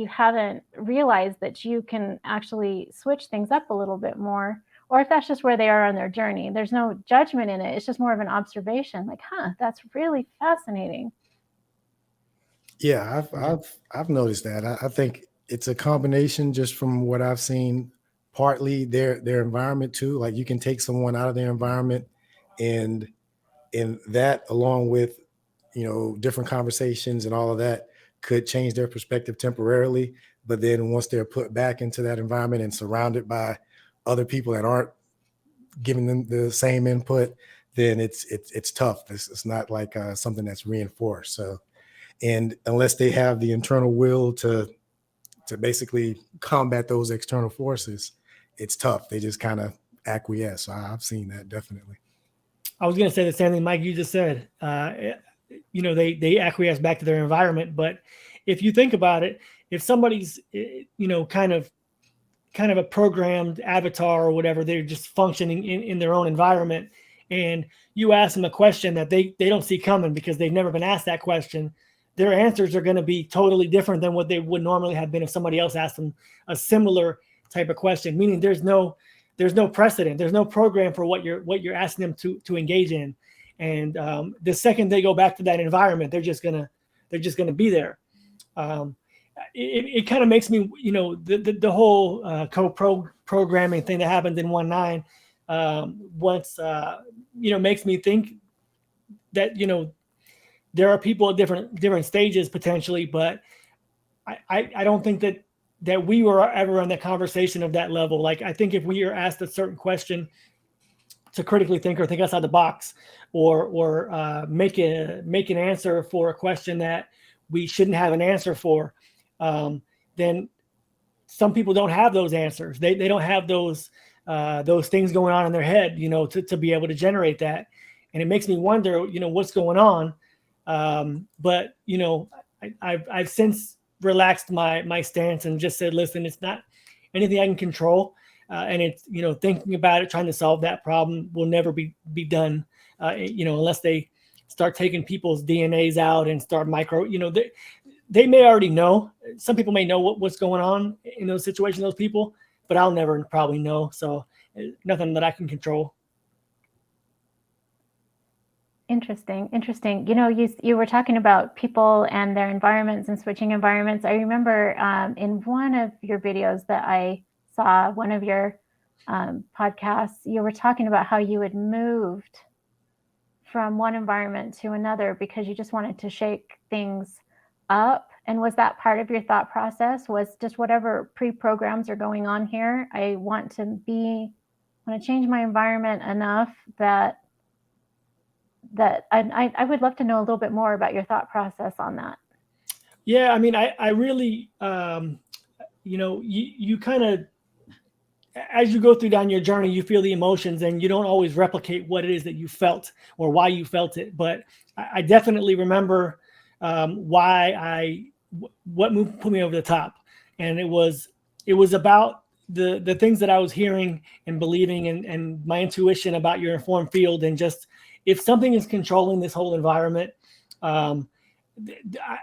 haven't realized that you can actually switch things up a little bit more, or if that's just where they are on their journey. There's no judgment in it. It's just more of an observation. Like, that's really fascinating. Yeah, I've noticed that. I think it's a combination just from what I've seen, partly their environment too. Like you can take someone out of their environment, and that along with different conversations and all of that could change their perspective temporarily. But then once they're put back into that environment and surrounded by other people that aren't giving them the same input, then it's tough. It's not like something that's reinforced. So, and unless they have the internal will to basically combat those external forces, it's tough. They just kind of acquiesce. So I've seen that definitely. I was going to say the same thing, Mike, you just said. They acquiesce back to their environment. But if you think about it, if somebody's, kind of a programmed avatar or whatever, they're just functioning in their own environment, and you ask them a question that they don't see coming because they've never been asked that question, their answers are going to be totally different than what they would normally have been if somebody else asked them a similar type of question. Meaning there's no precedent, there's no program for what you're asking them to engage in, and the second they go back to that environment, they're just gonna be there. It kind of makes me, the whole co-programming thing that happened in 1.9 once, makes me think that, there are people at different stages potentially, but I don't think that we were ever in the conversation of that level. Like, I think if we are asked a certain question to critically think or think outside the box, or make an answer for a question that we shouldn't have an answer for, then some people don't have those answers. They don't have those things going on in their head, to be able to generate that. And it makes me wonder, what's going on. But I've since relaxed my stance and just said, listen, it's not anything I can control. And it's, thinking about it, trying to solve that problem will never be done, unless they start taking people's DNAs out and start they may already know. Some people may know what's going on in those situations, those people, but I'll never probably know. So nothing that I can control. Interesting. You were talking about people and their environments and switching environments. I remember in one of your videos that I saw, one of your podcasts, you were talking about how you had moved from one environment to another because you just wanted to shake things up. And was that part of your thought process? Was just whatever pre-programs are going on here, I want to change my environment enough that that I would love to know a little bit more about your thought process on that. Yeah, I mean, I really, you kind of, as you go through down your journey, you feel the emotions, and you don't always replicate what it is that you felt or why you felt it. But I definitely remember what put me over the top, and it was about the things that I was hearing and believing, and my intuition about your informed field, and just if something is controlling this whole environment.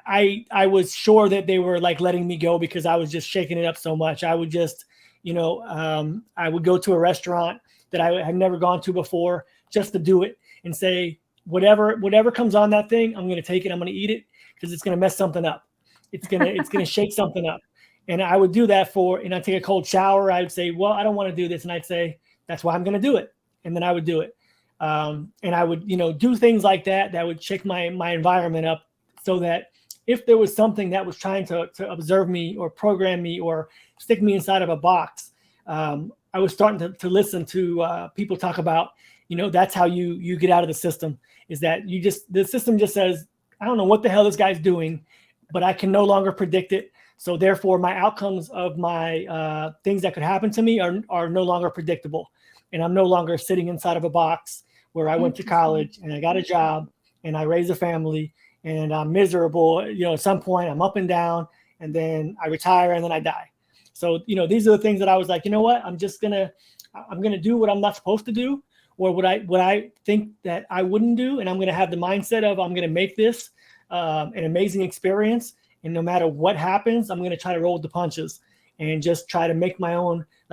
I was sure that they were like letting me go because I was just shaking it up so much. I would just, I would go to a restaurant that I had never gone to before just to do it and say, whatever comes on that thing, I'm going to take it. I'm going to eat it because it's going to mess something up. It's going to shake something up. And I would do that and I'd take a cold shower. I would say, well, I don't want to do this. And I'd say, that's why I'm going to do it. And then I would do it. And I would, do things like that would shake my environment up, so that if there was something that was trying to observe me or program me or stick me inside of a box, I was starting to listen to people talk about, that's how you get out of the system, is that the system just says, I don't know what the hell this guy's doing, but I can no longer predict it. So therefore my outcomes of my things that could happen to me are no longer predictable. And I'm no longer sitting inside of a box where I went to college and I got a job and I raised a family and I'm miserable. At some point I'm up and down, and then I retire and then I die. So, these are the things that I was like, you know what, I'm going to do what I'm not supposed to do, or what I think that I wouldn't do. And I'm going to have the mindset of, I'm going to make this an amazing experience. And no matter what happens, I'm going to try to roll with the punches and just try to make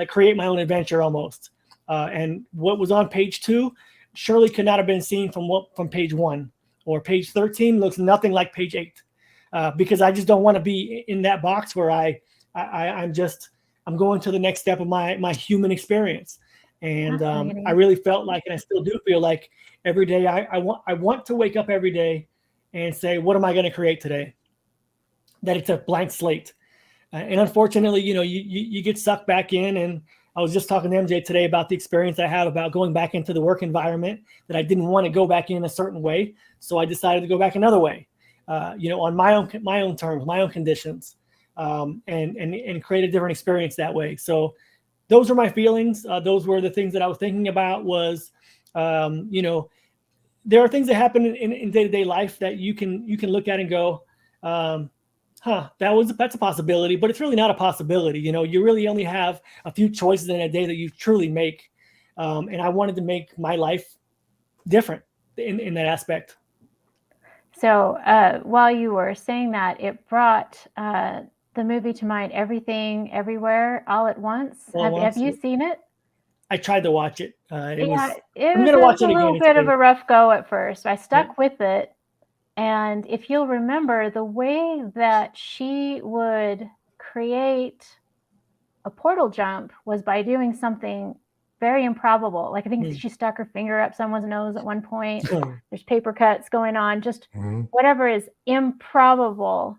create my own adventure almost. And what was on page 2 surely could not have been seen from page 1. Or page 13 looks nothing like page 8, because I just don't want to be in that box where I'm going to the next step of my human experience. And I really felt like, and I still do feel like, every day I want to wake up every day and say, what am I going to create today? That it's a blank slate. And unfortunately, you get sucked back in. And I was just talking to MJ today about the experience I have about going back into the work environment, that I didn't want to go back in a certain way. So I decided to go back another way, on my own terms, my own conditions, and create a different experience that way. So those are my feelings. Those were the things that I was thinking about. Was, there are things that happen in day-to-day life that you can look at and go, that's a possibility, but it's really not a possibility. You really only have a few choices in a day that you truly make. And I wanted to make my life different in that aspect. So while you were saying that, it brought the movie to mind, Everything, Everywhere, All at Once. Have you seen it? I tried to watch it. It was a little bit of a rough go at first. I stuck with it. And if you'll remember, the way that she would create a portal jump was by doing something very improbable. Like, I think she stuck her finger up someone's nose at one point. There's paper cuts going on, just whatever is improbable.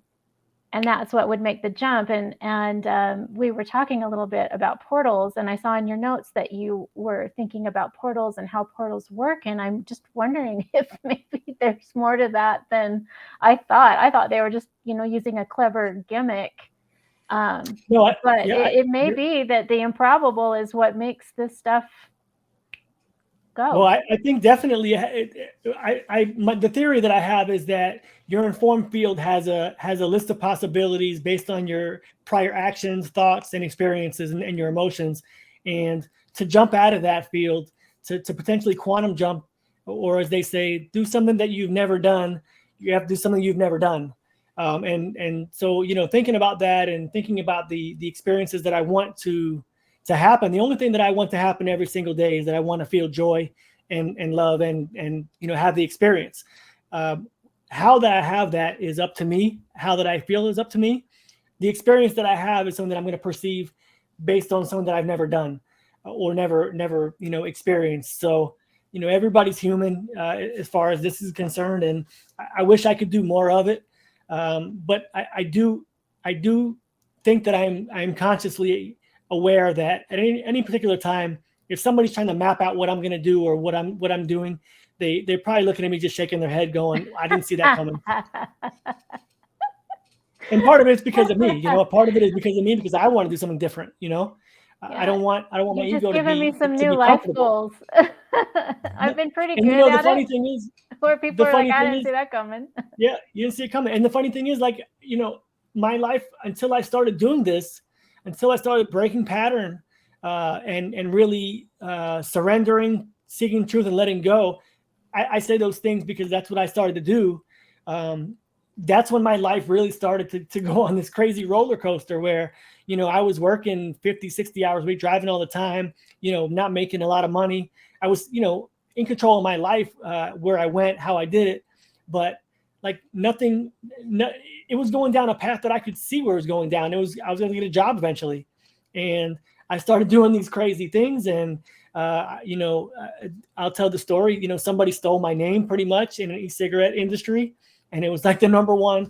And that's what would make the jump. And we were talking a little bit about portals, and I saw in your notes that you were thinking about portals and how portals work. And I'm just wondering if maybe there's more to that than I thought. I thought they were just, using a clever gimmick. It may be that the improbable is what makes this stuff go. Well, I think definitely the theory that I have is that your informed field has a list of possibilities based on your prior actions, thoughts, and experiences, and your emotions. And to jump out of that field, to potentially quantum jump, or as they say, do something that you've never done, you have to do something you've never done. And so, thinking about that and thinking about the experiences that I want to happen, the only thing that I want to happen every single day is that I want to feel joy and love and have the experience. How that I have that is up to me. How that I feel is up to me. The experience that I have is something that I'm going to perceive based on something that I've never done or never experienced. So, everybody's human as far as this is concerned, and I wish I could do more of it. But I do think that I'm consciously aware that at any particular time, if somebody's trying to map out what I'm going to do or what I'm doing, they're probably looking at me just shaking their head going, I didn't see that coming. And part of it is because of me, you know, part of it is because of me, because I want to do something different, you know. I don't want my You're ego just giving me some to new be life comfortable. goals. I've been pretty And good you know, the at funny it. thing is, Where people the are like, funny I thing didn't is, see that coming. yeah, you didn't see it coming. And the funny thing is, like, you know, my life until I started doing this, until I started breaking pattern, and really surrendering, seeking truth, and letting go. I say those things because that's what I started to do. That's when my life really started to go on this crazy roller coaster where, you know, I was working 50, 60 hours a week, driving all the time, you know, not making a lot of money. I was, you know, in control of my life, where I went, how I did it. But like nothing, it was going down a path that I could see where it was going down. I was going to get a job eventually. And I started doing these crazy things. And, you know, I'll tell the story, you know, somebody stole my name pretty much in an e-cigarette industry. And it was like the number one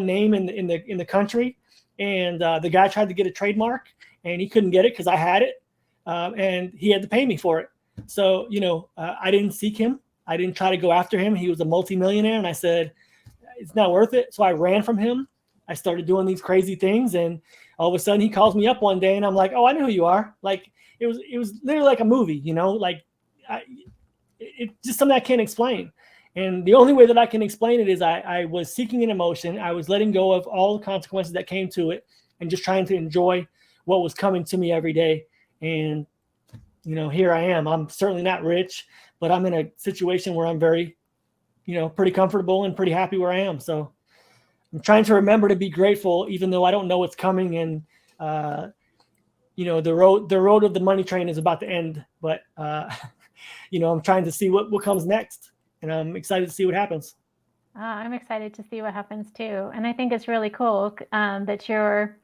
name in the country. And the guy tried to get a trademark and he couldn't get it because I had it. And he had to pay me for it. So, you know, I didn't seek him. I didn't try to go after him. He was a multimillionaire. And I said, it's not worth it. So I ran from him. I started doing these crazy things. And all of a sudden he calls me up one day and I'm like, oh, I know who you are. Like it was literally like a movie, you know, like it's just something I can't explain. And the only way that I can explain it is I was seeking an emotion. I was letting go of all the consequences that came to it and just trying to enjoy what was coming to me every day. And, you know, here I am. I'm certainly not rich, but I'm in a situation where I'm very, you know, pretty comfortable and pretty happy where I am. So I'm trying to remember to be grateful, even though I don't know what's coming. And, you know, the road of the money train is about to end, but, you know, I'm trying to see what comes next. And I'm excited to see what happens. I'm excited to see what happens too. And I think it's really cool that you're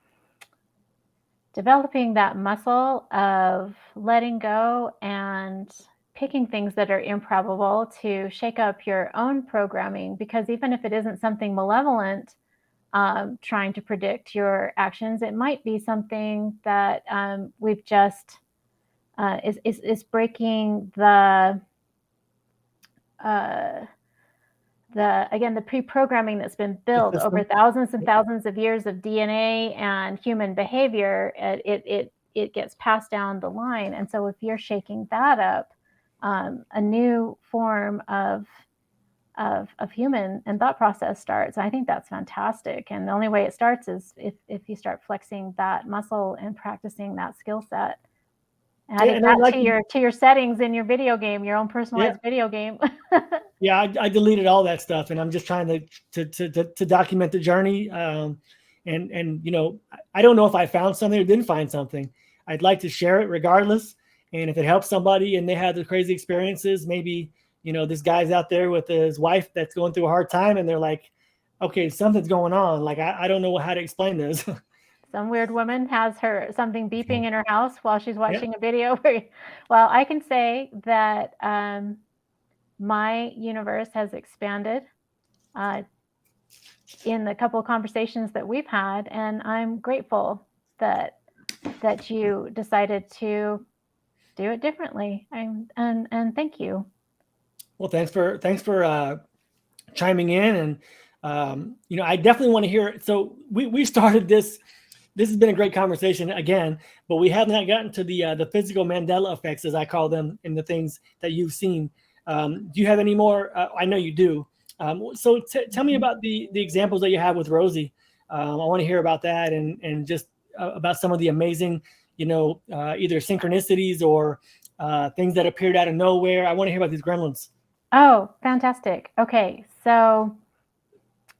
developing that muscle of letting go and picking things that are improbable to shake up your own programming. Because even if it isn't something malevolent, trying to predict your actions, it might be something that we've just is breaking the pre-programming that's been built over thousands and thousands of years of DNA and human behavior. It gets passed down the line. And so if you're shaking that up, a new form of human and thought process starts. I think that's fantastic. And the only way it starts is if you start flexing that muscle and practicing that skill set. Adding that to your settings in your video game, your own personalized video game. Yeah, I deleted all that stuff, and I'm just trying to document the journey. And you know, I don't know if I found something or didn't find something. I'd like to share it regardless. And if it helps somebody and they have the crazy experiences, maybe, you know, this guy's out there with his wife that's going through a hard time, and they're like, okay, something's going on. Like I don't know how to explain this. Some weird woman has something beeping in her house while she's watching a video. Well, I can say that my universe has expanded in the couple of conversations that we've had, and I'm grateful that you decided to do it differently. And thank you. Well, thanks for chiming in, and you know, I definitely want to hear it. So we started this. This has been a great conversation again, but we have not gotten to the physical Mandela effects, as I call them, and the things that you've seen. Do you have any more? I know you do. So tell me about the examples that you have with Rosie. I want to hear about that and just about some of the amazing, you know, either synchronicities or things that appeared out of nowhere. I want to hear about these gremlins. Oh, fantastic. Okay, so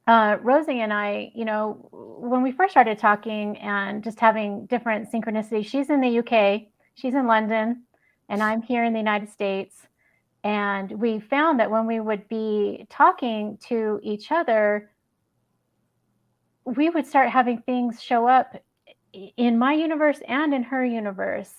Rosie and I, you know, when we first started talking and just having different synchronicities, she's in the UK, she's in London, and I'm here in the United States. And we found that when we would be talking to each other, we would start having things show up in my universe and in her universe,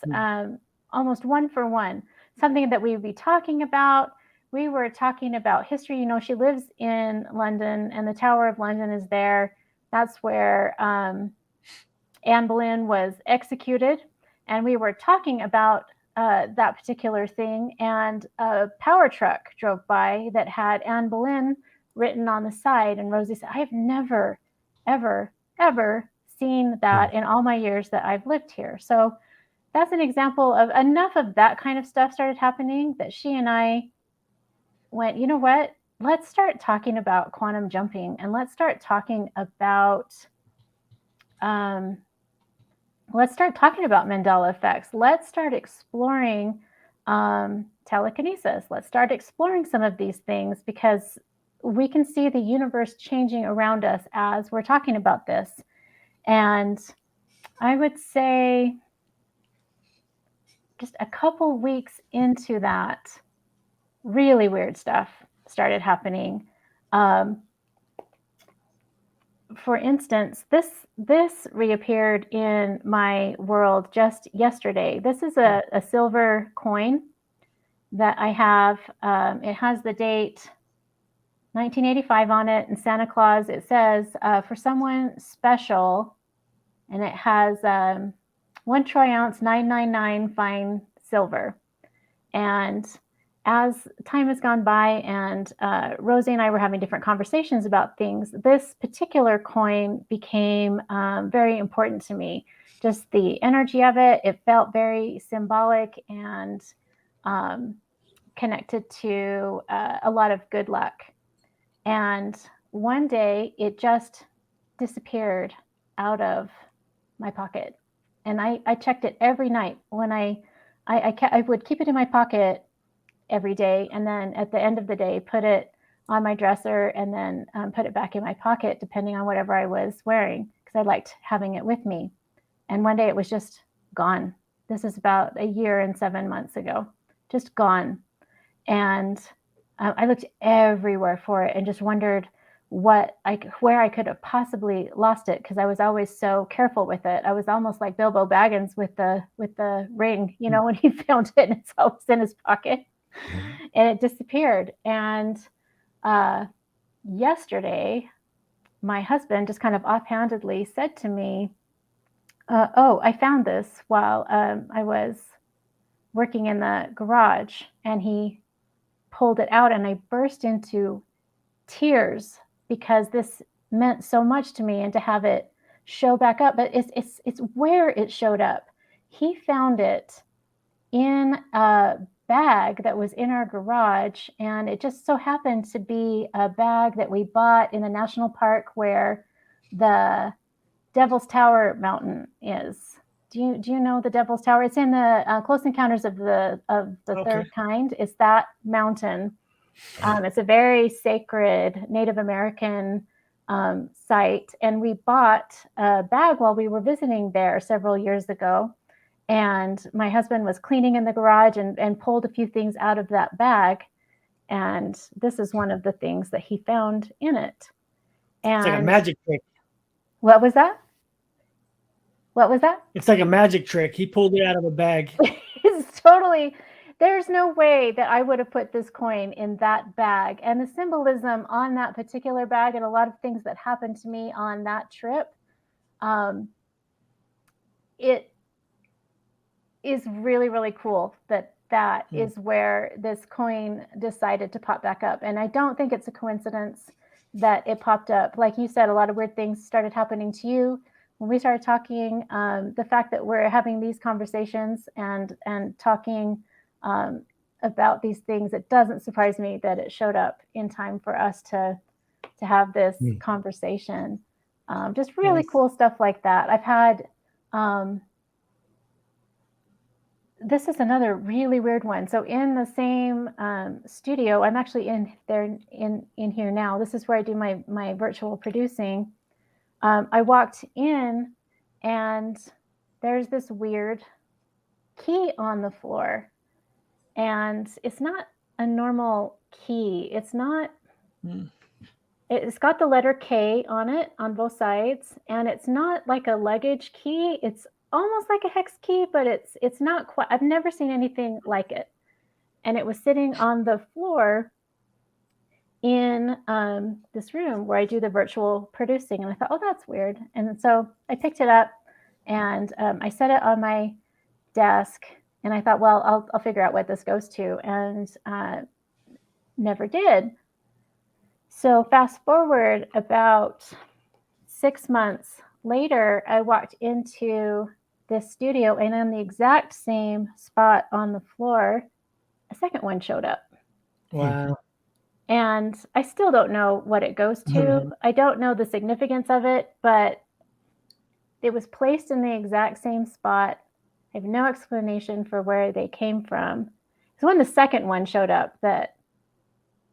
almost one for one. Something that we would be talking about. We were talking about history. You know, she lives in London and the Tower of London is there. That's where Anne Boleyn was executed. And we were talking about that particular thing, and a power truck drove by that had Anne Boleyn written on the side. And Rosie said, I have never, ever, ever seen that in all my years that I've lived here. So that's an example of enough of that kind of stuff started happening that she and I went, you know what? Let's start talking about quantum jumping, and let's start talking about Mandela effects. Let's start exploring telekinesis. Let's start exploring some of these things, because we can see the universe changing around us as we're talking about this. And I would say just a couple weeks into that, really weird stuff started happening. For instance, this reappeared in my world just yesterday. This is a silver coin that I have. It has the date 1985 on it, and Santa Claus, it says, for someone special, and it has 1 troy ounce 999 fine silver. And as time has gone by, and Rosie and I were having different conversations about things, this particular coin became very important to me. Just the energy of it, it felt very symbolic and connected to a lot of good luck. And one day it just disappeared out of my pocket. And I checked it every night. When I would keep it in my pocket every day, and then at the end of the day put it on my dresser, and then put it back in my pocket depending on whatever I was wearing, because I liked having it with me. And one day it was just gone. This is about a year and 7 months ago, just gone. And I looked everywhere for it and just wondered where I could have possibly lost it, because I was always so careful with it. I was almost like Bilbo Baggins with the ring, when he found it and it's always in his pocket. And it disappeared. And yesterday, my husband just kind of offhandedly said to me, oh, I found this while I was working in the garage. And he pulled it out, and I burst into tears, because this meant so much to me, and to have it show back up. But it's where it showed up. He found it in a bag that was in our garage, and it just so happened to be a bag that we bought in the national park where the Devil's Tower mountain is. Do you know the Devil's Tower? It's in the Close Encounters of the Third Kind. It's that mountain. It's a very sacred Native American site, and we bought a bag while we were visiting there several years ago. And my husband was cleaning in the garage and pulled a few things out of that bag. And this is one of the things that he found in it. And it's like a magic trick. What was that? It's like a magic trick. He pulled it out of a bag. It's totally, there's no way that I would have put this coin in that bag. And the symbolism on that particular bag, and a lot of things that happened to me on that trip, it is really, really cool that is where this coin decided to pop back up. And I don't think it's a coincidence that it popped up. Like you said, a lot of weird things started happening to you when we started talking. The fact that we're having these conversations and talking about these things, it doesn't surprise me that it showed up in time for us to have this conversation. Just really cool stuff like that. I've had this is another really weird one. So in the same studio, I'm actually in here now. This is where I do my virtual producing. I walked in, and there's this weird key on the floor, and it's not a normal key. It's not. It's got the letter K on it on both sides, and it's not like a luggage key. It's almost like a hex key, but it's not quite. I've never seen anything like it. And it was sitting on the floor in this room where I do the virtual producing. And I thought, oh, that's weird. And so I picked it up, and I set it on my desk, And I thought, well, I'll figure out what this goes to, and never did. So fast forward about 6 months later, I walked into this studio, and on the exact same spot on the floor, a second one showed up. Wow. And I still don't know what it goes to. Mhm. I don't know the significance of it, but it was placed in the exact same spot. I have no explanation for where they came from. So when the second one showed up, that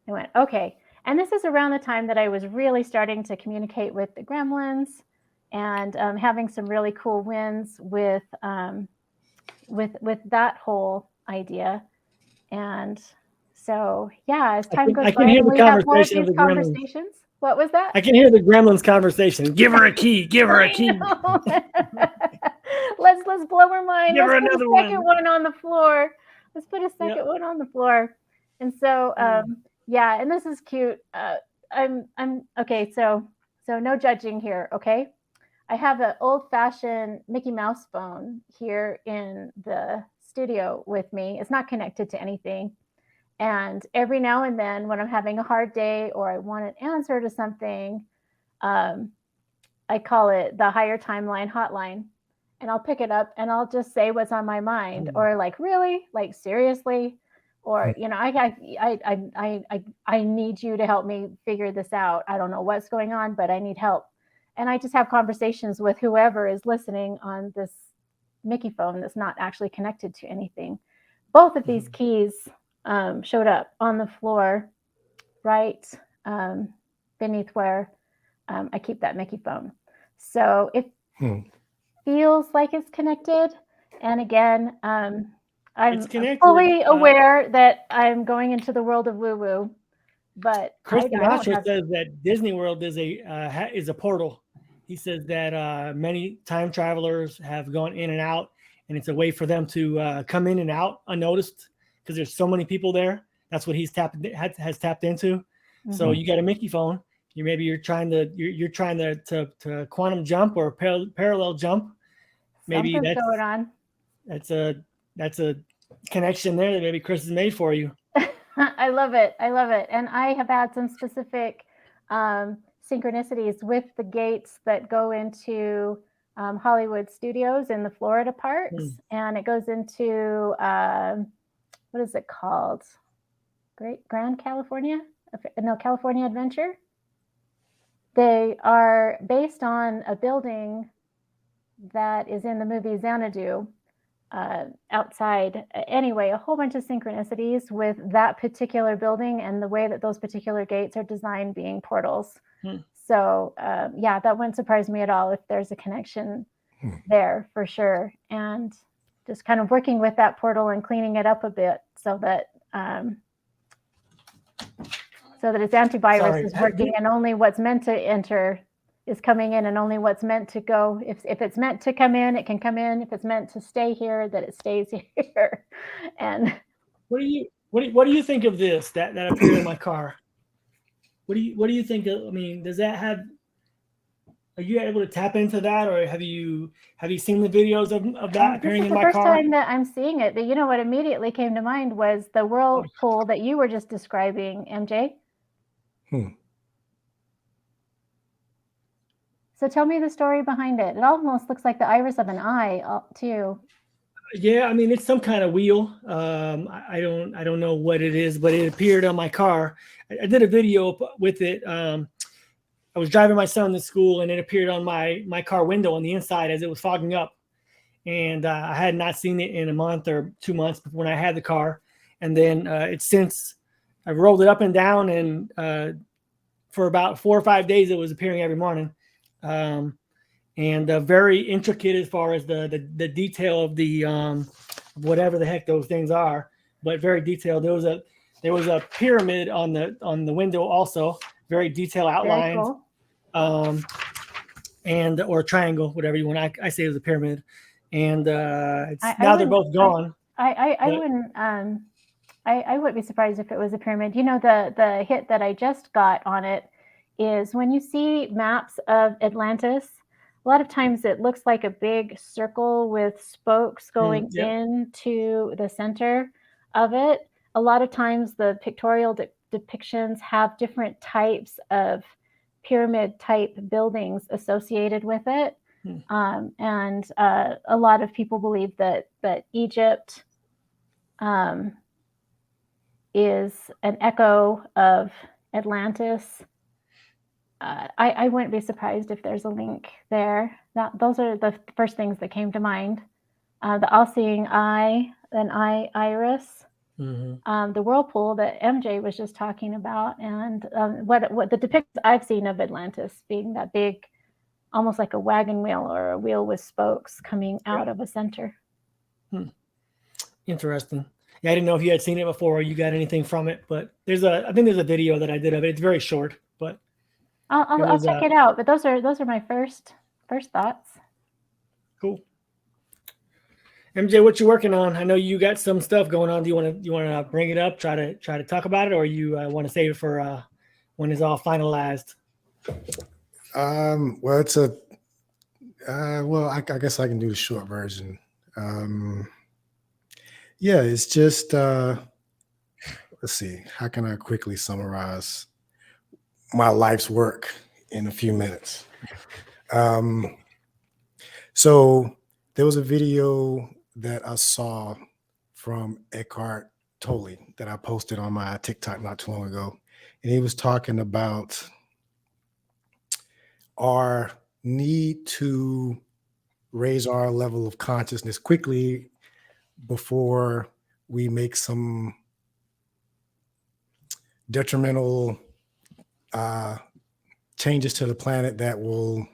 I went, okay. And this is around the time that I was really starting to communicate with the Gremlins, and having some really cool wins with that whole idea. And so, yeah, as time goes I by can hear and the we have more of conversation of these the Gremlins. conversations. What was that? I can hear the Gremlins conversation. Give her a key. Give her a I key. know. Let's blow her mind. Give her Let's put a another second one. one on the floor. Let's put a second Yep. one on the floor. And so, yeah, and this is cute. I'm okay. So no judging here. Okay. I have an old-fashioned Mickey Mouse phone here in the studio with me. It's not connected to anything. And every now and then, when I'm having a hard day or I want an answer to something, I call it the higher timeline hotline. And I'll pick it up and I'll just say what's on my mind, or like, really, like, seriously, or I need you to help me figure this out. I don't know what's going on, but I need help. And I just have conversations with whoever is listening on this Mickey phone that's not actually connected to anything. Both of these keys showed up on the floor right beneath where I keep that Mickey phone. So it feels like it's connected. And again, I'm connected. fully aware that I'm going into the world of woo-woo, but Chris I don't Sinatra have. says that Disney World is a portal. He says that many time travelers have gone in and out, and it's a way for them to come in and out unnoticed because there's so many people there. That's what he's has tapped into. So you got a Mickey phone. You're trying to quantum jump or parallel jump. Maybe Something's going on. That's a connection there that maybe Chris has made for you. I love it. And I have had some specific synchronicities with the gates that go into Hollywood studios in the Florida parks. And it goes into, what is it called? Grand California? No, California Adventure. They are based on a building that is in the movie Xanadu. Outside. Anyway, a whole bunch of synchronicities with that particular building and the way that those particular gates are designed being portals. So yeah, that wouldn't surprise me at all if there's a connection there for sure. And just kind of working with that portal and cleaning it up a bit so that its antivirus is working, and only what's meant to enter is coming in, and only what's meant to go. If it's meant to come in, it can come in. If it's meant to stay here, that it stays here. And what do you think of this that appeared in my car? What do you think of, I mean, does that have, are you able to tap into that, or have you seen the videos of that appearing in my car? This is the first time that I'm seeing it, but you know what immediately came to mind was the whirlpool that you were just describing, MJ. So tell me the story behind it. It almost looks like the iris of an eye, too. Yeah, I mean, it's some kind of wheel. I don't know what it is, but it appeared on my car. I did a video with it. I was driving my son to school, and it appeared on my car window on the inside as it was fogging up. And I had not seen it in a month or 2 months when I had the car. And then I rolled it up and down, and for about 4 or 5 days, it was appearing every morning. And very intricate as far as the detail of the whatever the heck those things are, but very detailed. There was a pyramid on the window also, very detailed outlines. Very cool. And or triangle, whatever you want. I say it was a pyramid, and now they're both gone. I wouldn't be surprised if it was a pyramid. You know, the hit that I just got on it is when you see maps of Atlantis, a lot of times it looks like a big circle with spokes going Yep. into the center of it. A lot of times the pictorial depictions have different types of pyramid type buildings associated with it. And a lot of people believe that Egypt is an echo of Atlantis. I wouldn't be surprised if there's a link there. Those are the first things that came to mind. The all-seeing eye, an iris, the whirlpool that MJ was just talking about, and what the depictions I've seen of Atlantis being that big, almost like a wagon wheel or a wheel with spokes coming out of a center. Interesting. Yeah, I didn't know if you had seen it before or you got anything from it, but I think there's a video that I did of it. It's very short, but I'll check it out. But those are my first thoughts. Cool. MJ, what you working on? I know you got some stuff going on. Do you want to bring it up? Try to talk about it, or you want to save it for when it's all finalized? Well, it's I guess I can do the short version. Yeah, it's just let's see, how can I quickly summarize my life's work in a few minutes? So there was a video that I saw from Eckhart Tolle that I posted on my TikTok not too long ago, and he was talking about our need to raise our level of consciousness quickly before we make some detrimental changes to the planet that will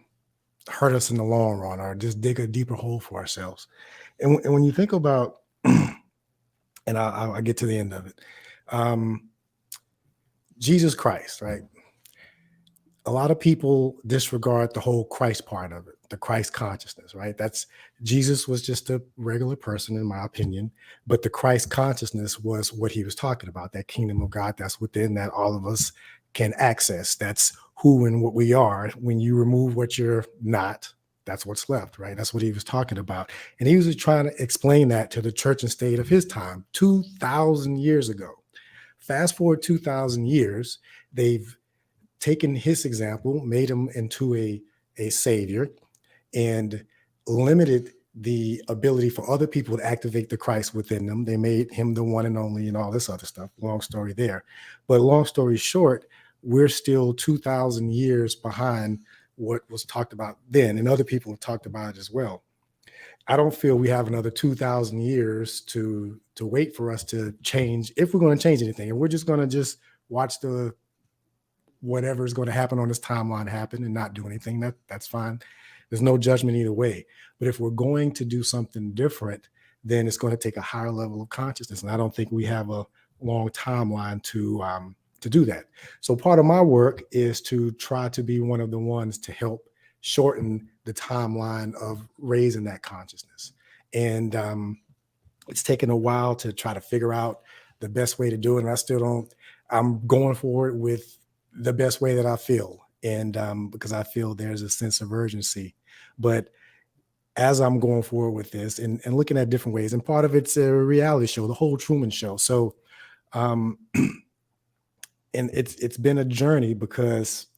hurt us in the long run, or just dig a deeper hole for ourselves. And when you think about, and I'll get to the end of it, Jesus Christ, right? A lot of people disregard the whole Christ part of it, the Christ consciousness, right? Jesus was just a regular person, in my opinion, but the Christ consciousness was what he was talking about, that kingdom of God that's within, that all of us can access. That's who and what we are. When you remove what you're not, that's what's left, right? That's what he was talking about. And he was trying to explain that to the church and state of his time, 2,000 years ago. Fast forward 2,000 years, they've taken his example, made him into a savior, and limited the ability for other people to activate the Christ within them. They made him the one and only and all this other stuff. Long story there. But long story short, we're still 2,000 years behind what was talked about then, and other people have talked about it as well. I don't feel we have another 2,000 years to wait for us to change, if we're going to change anything. And we're just going to just watch whatever is going to happen on this timeline happen and not do anything. That's fine. There's no judgment either way. But if we're going to do something different, then it's going to take a higher level of consciousness. And I don't think we have a long timeline to do that. So part of my work is to try to be one of the ones to help shorten the timeline of raising that consciousness. And it's taken a while to try to figure out the best way to do it. And I'm going forward with the best way that I feel. And because I feel there's a sense of urgency. But as I'm going forward with this and looking at different ways, and part of it's a reality show, the whole Truman Show. So, and it's been a journey, because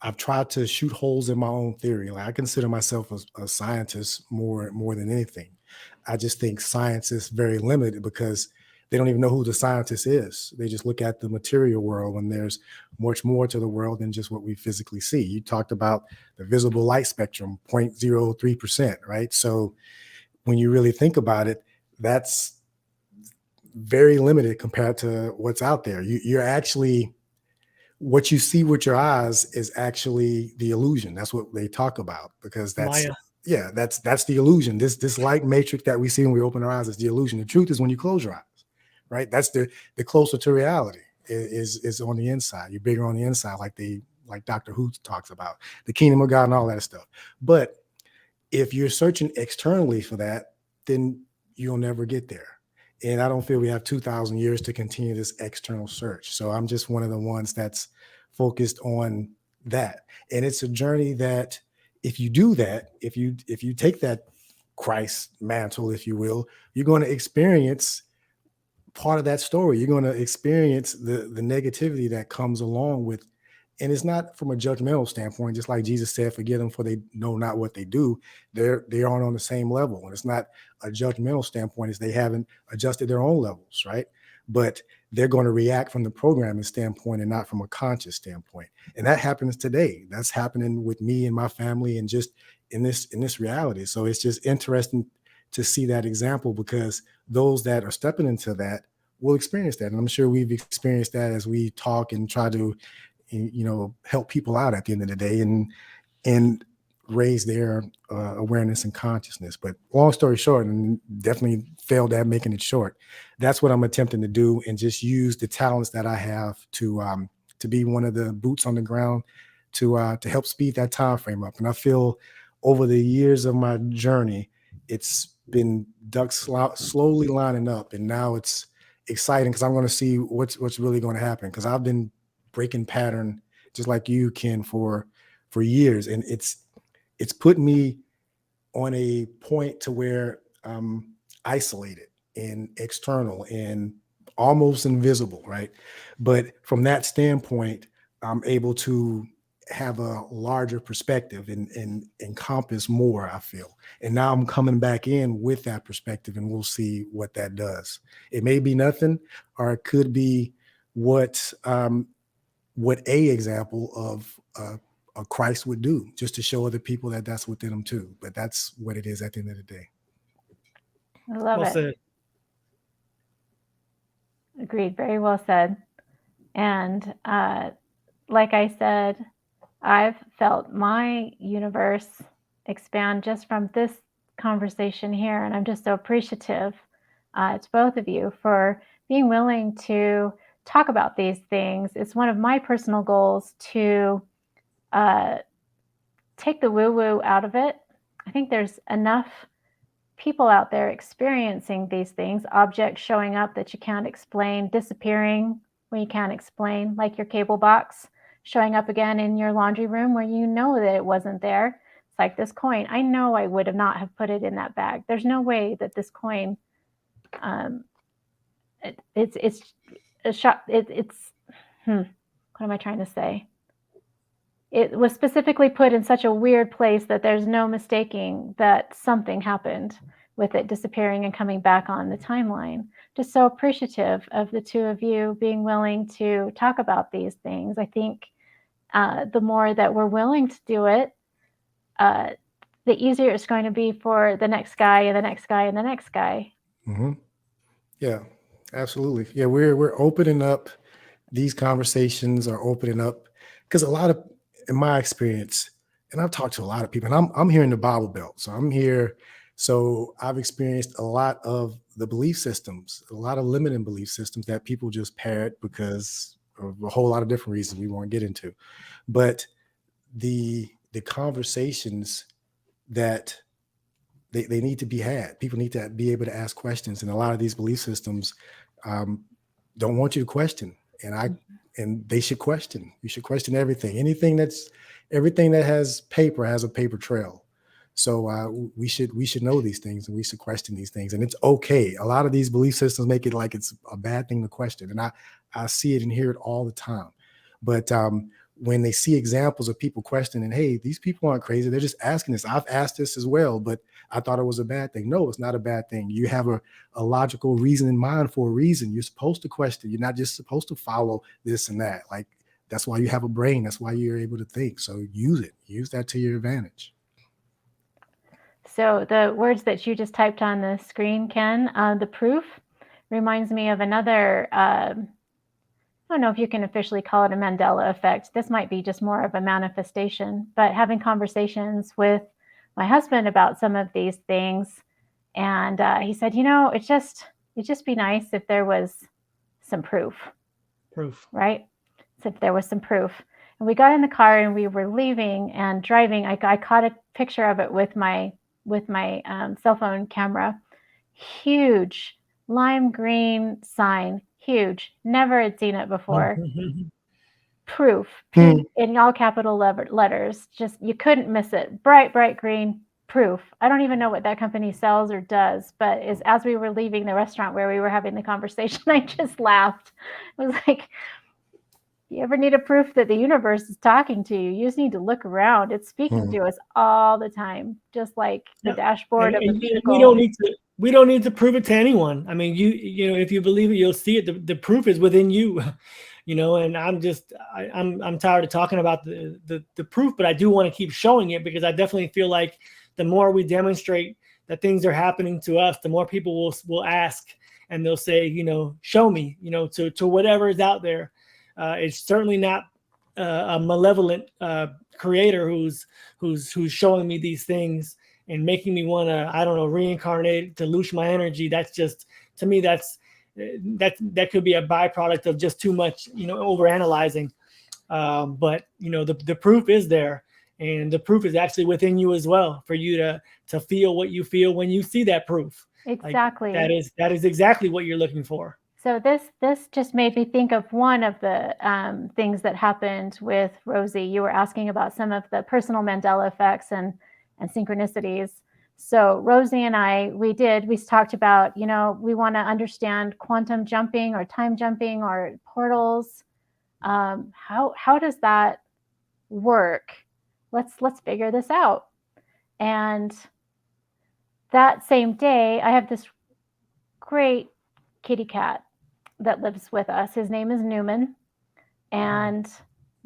I've tried to shoot holes in my own theory. Like, I consider myself a scientist more than anything. I just think science is very limited, because they don't even know who the scientist is. They just look at the material world, and there's much more to the world than just what we physically see. You talked about the visible light spectrum, 0.03%, right? So when you really think about it, that's very limited compared to what's out there. You're actually, what you see with your eyes is actually the illusion. That's what they talk about, because that's Maya. Yeah, that's the illusion. This light matrix that we see when we open our eyes is the illusion. The truth is when you close your eyes. Right, that's the closer to reality is on the inside. You're bigger on the inside, like Dr. Who talks about the kingdom of God and all that stuff. But if you're searching externally for that, then you'll never get there. And I don't feel we have 2,000 years to continue this external search. So I'm just one of the ones that's focused on that. And it's a journey that if you do that, if you take that Christ mantle, if you will, you're going to experience part of that story. You're going to experience the negativity that comes along with, and it's not from a judgmental standpoint, just like Jesus said, forgive them for they know not what they do. They aren't on the same level. And it's not a judgmental standpoint, as they haven't adjusted their own levels, right? But they're going to react from the programming standpoint and not from a conscious standpoint. And that happens today. That's happening with me and my family and just in this reality. So it's just interesting to see that example, because those that are stepping into that will experience that. And I'm sure we've experienced that as we talk and try to, help people out at the end of the day and raise their awareness and consciousness. But long story short, and definitely failed at making it short, that's what I'm attempting to do, and just use the talents that I have to be one of the boots on the ground to help speed that time frame up. And I feel over the years of my journey, it's been ducks slowly lining up, and now it's exciting because I'm going to see what's really going to happen, because I've been breaking pattern just like you, Ken, for years, and it's put me on a point to where I'm isolated and external and almost invisible, right? But from that standpoint, I'm able to have a larger perspective and encompass more, I feel. And now I'm coming back in with that perspective, and we'll see what that does. It may be nothing, or it could be what a example of a Christ would do, just to show other people that that's within them too. But that's what it is at the end of the day. I love Well it. said. Agreed. Very well said. And like I said, I've felt my universe expand just from this conversation here. And I'm just so appreciative to both of you for being willing to talk about these things. It's one of my personal goals to take the woo-woo out of it. I think there's enough people out there experiencing these things, objects showing up that you can't explain, disappearing when you can't explain, like your cable box showing up again in your laundry room where you know that it wasn't there. It's like this coin. I know I would have not have put it in that bag. There's no way that this coin, it's a shot. What am I trying to say? It was specifically put in such a weird place that there's no mistaking that something happened with it disappearing and coming back on the timeline. Just so appreciative of the two of you being willing to talk about these things. I think the more that we're willing to do it, the easier it's going to be for the next guy and the next guy and the next guy. Mm-hmm. Yeah, absolutely. Yeah, we're opening up. These conversations are opening up because a lot of, in my experience, and I've talked to a lot of people, and I'm here in the Bible Belt, so I'm here. So I've experienced a lot of the belief systems, a lot of limiting belief systems that people just parrot because of a whole lot of different reasons we won't get into. But the conversations that they need to be had, people need to be able to ask questions, and a lot of these belief systems don't want you to question, and they should question. You should question everything. Everything that has paper has a paper trail. So we should know these things, and we should question these things, and it's okay. A lot of these belief systems make it like it's a bad thing to question, and I see it and hear it all the time. But when they see examples of people questioning, hey, these people aren't crazy, they're just asking this. I've asked this as well, but I thought it was a bad thing. No, it's not a bad thing. You have a logical reason in mind for a reason. You're supposed to question. You're not just supposed to follow this and that. Like, that's why you have a brain. That's why you're able to think. So use it. Use that to your advantage. So the words that you just typed on the screen, Ken, the proof, reminds me of another, I don't know if you can officially call it a Mandela effect. This might be just more of a manifestation, but having conversations with my husband about some of these things. And he said, it'd just be nice if there was some proof. Right? So if there was some proof. And we got in the car and we were leaving and driving. I caught a picture of it with my cell phone camera. Huge lime green sign, huge. Never had seen it before. proof, Hmm. in all capital letters. Just, you couldn't miss it. Bright, bright green proof. I don't even know what that company sells or does, but as we were leaving the restaurant where we were having the conversation, I just laughed. It was like, you ever need a proof that the universe is talking to you? You just need to look around. It's speaking to us all the time, just like the dashboard of a vehicle. We don't need to prove it to anyone. I mean, you know, if you believe it, you'll see it. The proof is within you, you know. And I'm tired of talking about the proof, but I do want to keep showing it, because I definitely feel like the more we demonstrate that things are happening to us, the more people will ask, and they'll say, you know, show me, you know, to whatever is out there. It's certainly not a malevolent creator who's showing me these things and making me want to, I don't know, reincarnate, to lose my energy. That's just, to me, that could be a byproduct of just too much, you know, overanalyzing. But you know, the proof is there, and the proof is actually within you as well, for you to feel what you feel when you see that proof. Exactly. Like, that is exactly what you're looking for. So this just made me think of one of the things that happened with Rosie. You were asking about some of the personal Mandela effects and synchronicities. So Rosie and I, we talked about, you know, we want to understand quantum jumping or time jumping or portals. How does that work? Let's figure this out. And that same day, I have this great kitty cat that lives with us. His name is Newman, and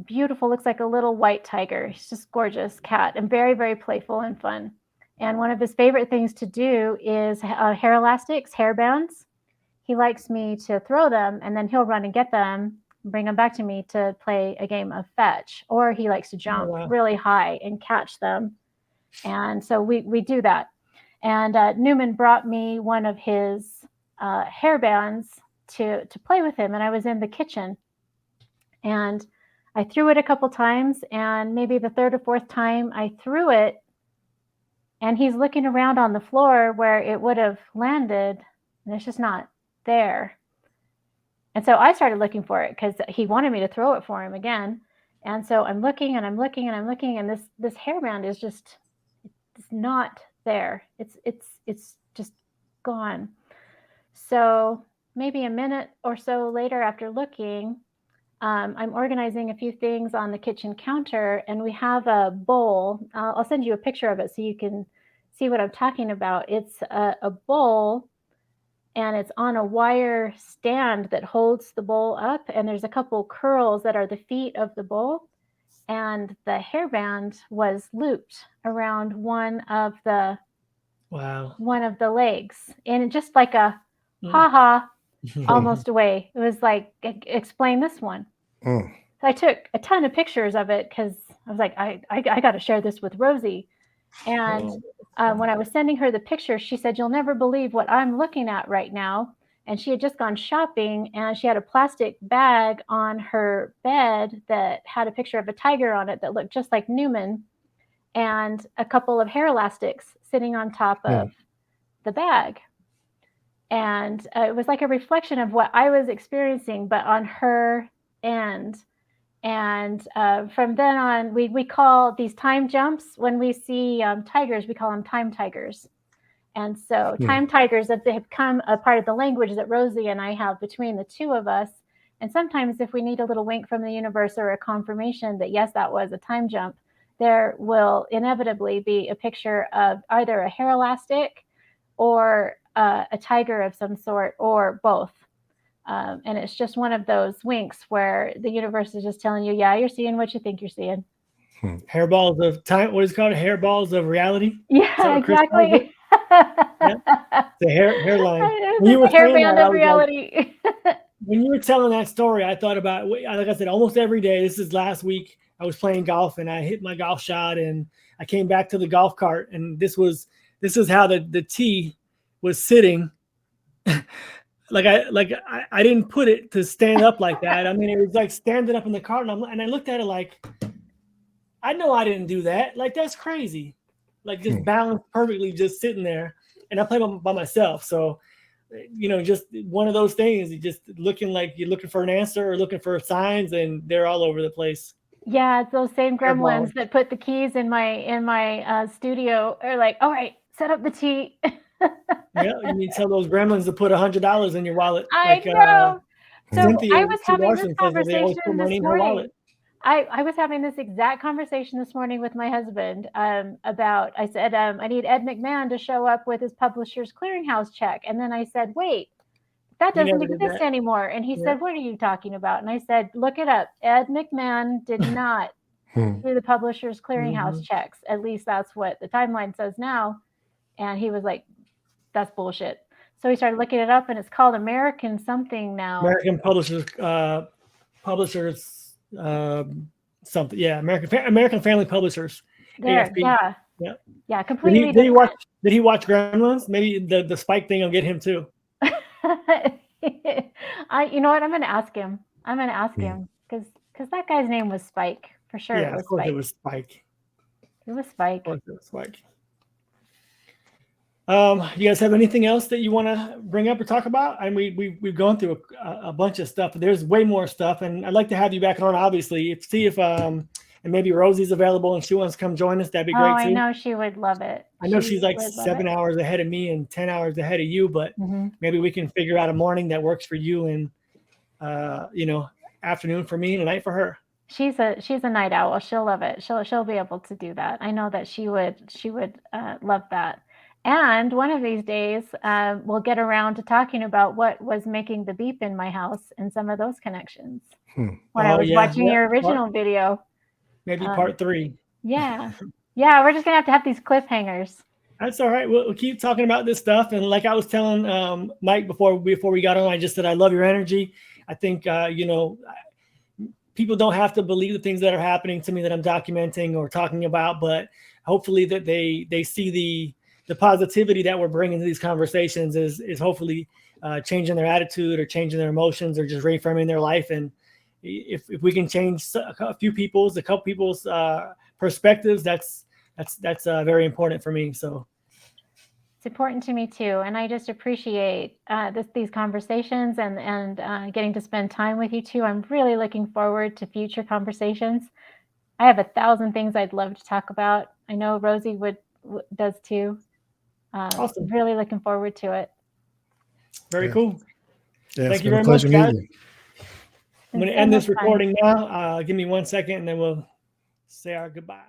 beautiful, looks like a little white tiger. He's just gorgeous cat, and very, very playful and fun. And one of his favorite things to do is hair elastics, hair bands. He likes me to throw them, and then he'll run and get them, bring them back to me to play a game of fetch. Or he likes to jump really high and catch them. And so we do that. And Newman brought me one of his hair bands to play with him, and I was in the kitchen, and I threw it a couple times, and maybe the third or fourth time I threw it, and he's looking around on the floor where it would have landed, and it's just not there. And so I started looking for it, because he wanted me to throw it for him again. And so I'm looking and I'm looking and I'm looking, and this hairband is just, it's not there. It's just gone. So maybe a minute or so later, after looking, I'm organizing a few things on the kitchen counter, and we have a bowl. I'll send you a picture of it so you can see what I'm talking about. It's a bowl, and it's on a wire stand that holds the bowl up, and there's a couple curls that are the feet of the bowl, and the hairband was looped around one of the legs, and just like a ha almost away. It was like, explain this one. So I took a ton of pictures of it, because I was like, I got to share this with Rosie. And when I was sending her the picture, she said, you'll never believe what I'm looking at right now. And she had just gone shopping, and she had a plastic bag on her bed that had a picture of a tiger on it that looked just like Newman, and a couple of hair elastics sitting on top of the bag. And it was like a reflection of what I was experiencing, but on her end. And from then on, we call these time jumps, when we see tigers, we call them time tigers. And so time tigers have become a part of the language that Rosie and I have between the two of us. And sometimes if we need a little wink from the universe or a confirmation that, yes, that was a time jump, there will inevitably be a picture of either a hair elastic or a tiger of some sort, or both. And it's just one of those winks where the universe is just telling you, yeah, you're seeing what you think you're seeing. Hairballs of time. What is it called? Hairballs of reality. Yeah, exactly. The hairline. The hairband of reality. When you were telling that story, I thought about, like I said, almost every day. This is last week. I was playing golf, and I hit my golf shot, and I came back to the golf cart, and this is how the tee was sitting. I didn't put it to stand up like that. I mean, it was like standing up in the cart, and I looked at it like, I know I didn't do that. Like, that's crazy. Like, just balanced perfectly, just sitting there. And I play by myself. So just one of those things. You just looking like you're looking for an answer or looking for signs, and they're all over the place. Yeah, it's those same gremlins that put the keys in my studio. Are like, all right, set up the tea. Yeah, you need to tell those gremlins to put $100 in your wallet. I know. So Cynthia I was having this Larson says that they always conversation put money this in her morning. wallet. I was having this exact conversation this morning with my husband about, I said, I need Ed McMahon to show up with his Publishers Clearinghouse check. And then I said, wait, that He doesn't never did exist that. anymore. And he Yeah. said, what are you talking about? And I said, look it up. Ed McMahon did not do the Publishers Clearinghouse checks. At least that's what the timeline says now. And he was like, that's bullshit. So he started looking it up, and it's called American something now. American Publishers something. Yeah, American Family Publishers. There, AFP. yeah, completely. Did he watch Gremlins? Maybe the Spike thing will get him too. You know what? I'm going to ask him. Because that guy's name was Spike for sure. Yeah, of course it was Spike. It was Spike. Of course it was Spike. You guys have anything else that you want to bring up or talk about? I mean, we've gone through a bunch of stuff, but there's way more stuff, and I'd like to have you back on. Obviously, see if and maybe Rosie's available and she wants to come join us. That'd be great too. I know she would love it. I know she's like 7 hours ahead of me and 10 hours ahead of you, but maybe we can figure out a morning that works for you and afternoon for me and a night for her. She's a night owl. She'll love it. She'll be able to do that. I know that she would love that. And one of these days, we'll get around to talking about what was making the beep in my house and some of those connections. When I was watching your original video. Maybe part 3. Yeah. Yeah, we're just going to have these cliffhangers. That's all right. We'll keep talking about this stuff. And like I was telling Mike before we got on, I just said, I love your energy. I think, people don't have to believe the things that are happening to me that I'm documenting or talking about, but hopefully that they see the positivity that we're bringing to these conversations is hopefully changing their attitude or changing their emotions or just reframing their life. And if we can change a couple people's perspectives, that's very important for me. So it's important to me too. And I just appreciate these conversations and getting to spend time with you too. I'm really looking forward to future conversations. I have 1,000 things I'd love to talk about. I know Rosie does too. Awesome. Really looking forward to it. Very cool. Yeah, thank you very much, guys. I'm going to end this fun. recording now. Give me 1 second and then we'll say our goodbye.